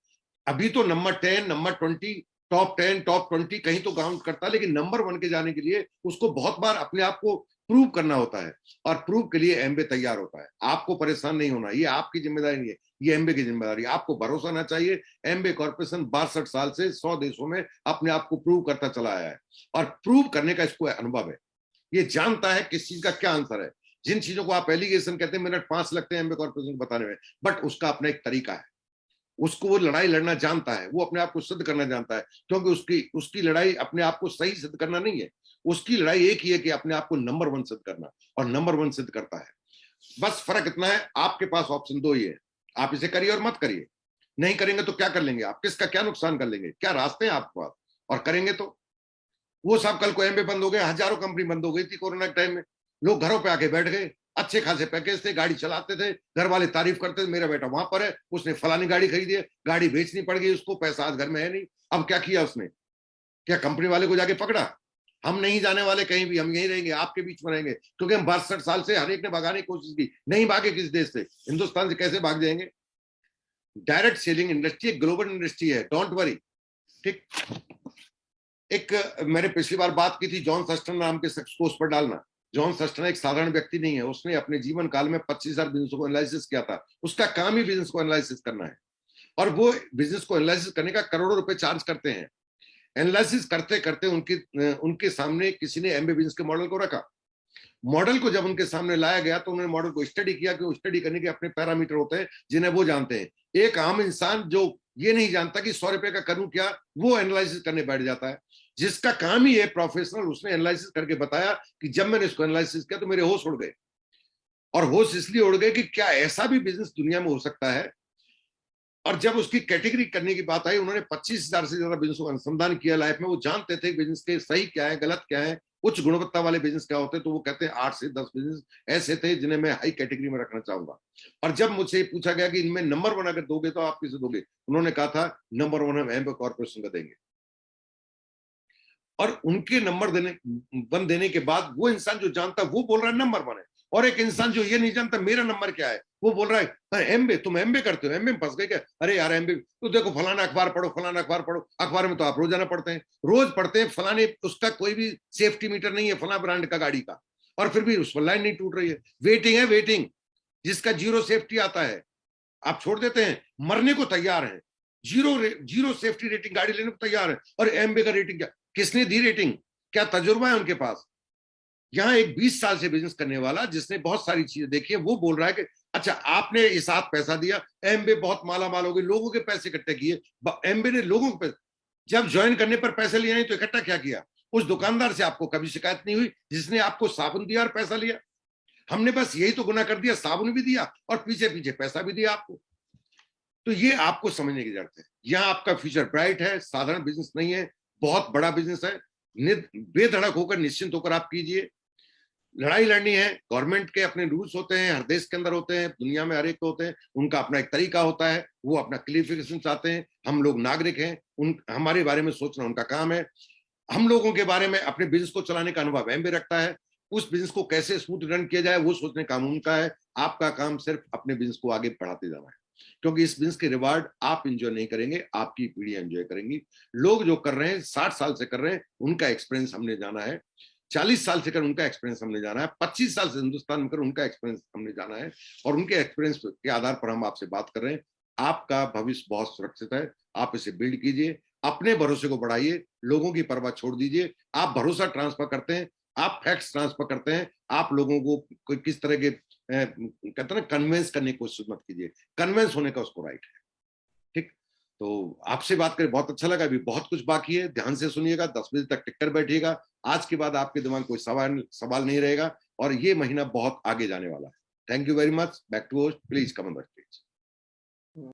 अभी तो नंबर 10, नंबर 20, टॉप 10, टॉप 20 कहीं तो काउंट करता है, लेकिन नंबर 1 के जाने के लिए उसको बहुत बार अपने आप को प्रूव करना होता है, और प्रूव के लिए एमबे तैयार होता है। आपको परेशान नहीं होना, ये आपकी जिम्मेदारी नहीं है, ये एमबे की जिम्मेदारी। आपको भरोसा ना चाहिए, एमबे कॉर्पोरेशन 62 साल से 100 देशों में अपने आप को प्रूव करता चला आया है, और प्रूव करने का इसको अनुभव है। ये जानता है किस चीज का क्या आंसर है। जिन चीजों को आप एलिगेशन कहते हैं, मिनट 5 लगते हैं एमबे कॉर्पोरेशन को बताने में, बट उसका अपना एक तरीका है। उसको वो लड़ाई लड़ना जानता है, वो अपने आप को सिद्ध करना जानता है, क्योंकि उसकी लड़ाई अपने आप को सही सिद्ध करना नहीं है, उसकी लड़ाई एक ही है कि अपने आप को नंबर 1 सिद्ध करना, और नंबर 1 सिद्ध करता है। बस फर्क इतना है, आपके पास ऑप्शन 2 ही है, आप इसे करिए और मत करिए। नहीं करेंगे तो क्या कर लेंगे आप, किसका क्या नुकसान कर लेंगे, क्या रास्ते हैं आपके पास, और करेंगे तो वो साहब कल को एमबे बंद हो गए, हजारों कंपनी बंद हो गई थी कोरोना के टाइम में, लोग घरों पे आके बैठ गए, अच्छे खासे पैकेज थे, गाड़ी चलाते थे, घर वाले तारीफ करते थे, मेरा बेटा वहां पर है, उसने फलानी गाड़ी खरीदी है, गाड़ी बेचनी पड़ गई उसको, पैसा आज घर में है नहीं। अब क्या किया उसने, क्या कंपनी वाले को जाके पकड़ा? हम नहीं जाने वाले कहीं भी, हम यहीं रहेंगे, आपके बीच में रहेंगे, क्योंकि हम 62 साल से हर एक ने भगाने की कोशिश की, नहीं भागे किस देश से, हिंदुस्तान से कैसे भाग जाएंगे। डायरेक्ट सेलिंग इंडस्ट्री एक ग्लोबल इंडस्ट्री है, डोंट वरी। ठीक, एक मैंने पिछली बार बात की थी जॉन सस्टन नाम के शख्स को उस पर डालना। जॉन सस्टन एक साधारण व्यक्ति नहीं है, उसने अपने जीवन काल में 25,000 बिजनेस को एनालिसिस किया था। उसका काम ही बिजनेस को एनालिसिस करना है, और वो बिजनेस को एनालिसिस करने का करोड़ों रुपए चार्ज करते हैं। एनालिसिस करते करते उनके सामने किसी ने एमबे बिजनेस के मॉडल को रखा। मॉडल को जब उनके सामने लाया गया तो उन्होंने मॉडल को स्टडी किया, कि स्टडी करने के अपने पैरामीटर होते हैं जिन्हें वो जानते हैं। एक आम इंसान जो ये नहीं जानता कि 100 रुपए का करूं क्या, वो एनालिसिस करने बैठ जाता है। जिसका काम ही है प्रोफेशनल, उसने एनालिसिस करके बताया कि जब मैंने इसको एनालिसिस किया तो मेरे होश उड़ गए। और होश इसलिए उड़ गए कि क्या ऐसा भी बिजनेस दुनिया में हो सकता है। और जब उसकी कैटेगरी करने की बात आई, उन्होंने 25,000 से ज्यादा बिजनेस को अनुसंधान किया लाइफ में। वो जानते थे बिजनेस के सही क्या है, गलत क्या है, उच्च गुणवत्ता वाले बिजनेस क्या होते हैं। तो वो कहते हैं 8 से 10 बिजनेस ऐसे थे जिन्हें मैं हाई कैटेगरी में रखना चाहूंगा। और जब मुझसे पूछा गया कि इनमें नंबर 1 अगर दोगे तो आप किसे दोगे, उन्होंने कहा था नंबर 1 हम एमबे कॉर्पोरेशन का देंगे। और उनके नंबर 1 देने के बाद वो इंसान जो जानता वो बोल रहा है नंबर 1 है, और एक इंसान जो ये नहीं जानता मेरा नंबर क्या है, वो बोल रहा है एमबे, तुम एमबे करते हो, एमबे में फंस गए क्या? अरे यार एमबे तो देखो, फलाना अखबार पढ़ो, फलाना अखबार पढ़ो। अखबार में तो आप रोजाना पढ़ते हैं, रोज पढ़ते हैं, फलाने उसका कोई भी सेफ्टी मीटर नहीं है फला ब्रांड का गाड़ी का, और फिर भी उस पर लाइन नहीं टूट रही है। वेटिंग है वेटिंग, जिसका जीरो सेफ्टी आता है आप छोड़ देते हैं, मरने को तैयार है, जीरो सेफ्टी रेटिंग गाड़ी लेने को तैयार है। और एमबे का रेटिंग क्या, किसने दी रेटिंग, क्या तजुर्बा है उनके पास? यहां एक 20 साल से बिजनेस करने वाला जिसने बहुत सारी चीजें देखी है, वो बोल रहा है कि अच्छा आपने इस हाथ पैसा दिया, एमबे बहुत माला माल हो गए, लोगों के पैसे इकट्ठे किए, एमबे ने लोगों के पैसे। जब ज्वाइन करने पर पैसे लिए नहीं तो इकट्ठा क्या किया? उस दुकानदार से आपको कभी शिकायत नहीं हुई जिसने आपको साबुन दिया और पैसा लिया? हमने बस यही तो गुनाह कर दिया, साबुन भी दिया और पीछे पीछे पैसा भी दिया आपको। तो ये आपको समझने की जरूरत है। यहाँ आपका फ्यूचर ब्राइट है, साधारण बिजनेस नहीं है, बहुत बड़ा बिजनेस है। बेधड़क होकर, निश्चिंत होकर आप कीजिए। लड़ाई लड़नी है, गवर्नमेंट के अपने रूल्स होते हैं, हर देश के अंदर होते हैं, दुनिया में हर एक होते हैं, उनका अपना एक तरीका होता है, वो अपना क्लियरिफिकेशन चाहते हैं। हम लोग नागरिक हैं, हमारे बारे में सोचना उनका काम है। हम लोगों के बारे में, अपने बिजनेस को चलाने का अनुभव वह भी रखता है, उस बिजनेस को कैसे स्मूथ रन किया जाए वो सोचने का काम उनका है। आपका काम सिर्फ अपने बिजनेस को आगे बढ़ाते जाना है, क्योंकि इस बिजनेस के रिवार्ड आप एंजॉय नहीं करेंगे, आपकी पीढ़ी एंजॉय करेंगी। लोग जो कर रहे हैं 60 साल से कर रहे हैं, उनका एक्सपीरियंस हमने जाना है। 40 साल से कर उनका एक्सपीरियंस हमने जाना है। 25 साल से हिंदुस्तान में कर उनका एक्सपीरियंस हमने जाना है, और उनके एक्सपीरियंस के आधार पर हम आपसे बात कर रहे हैं। आपका भविष्य बहुत सुरक्षित है, आप इसे बिल्ड कीजिए, अपने भरोसे को बढ़ाइए, लोगों की परवाह छोड़ दीजिए। आप भरोसा ट्रांसफर करते हैं, आप फैक्ट्स ट्रांसफर करते हैं, आप लोगों को किस तरह के कहते हैं ना, कन्विंस करने की कोशिश मत कीजिए। कन्विंस होने का उसको राइट है। ठीक, तो आपसे बात करके बहुत अच्छा लगा। अभी बहुत कुछ बाकी है, ध्यान से सुनिएगा, 10 बजे तक टिक कर बैठिएगा। आज के बाद आपके दिमाग में कोई सवाल नहीं रहेगा, और ये महीना बहुत आगे जाने वाला है। Thank you very much. Back to host, please come on the stage.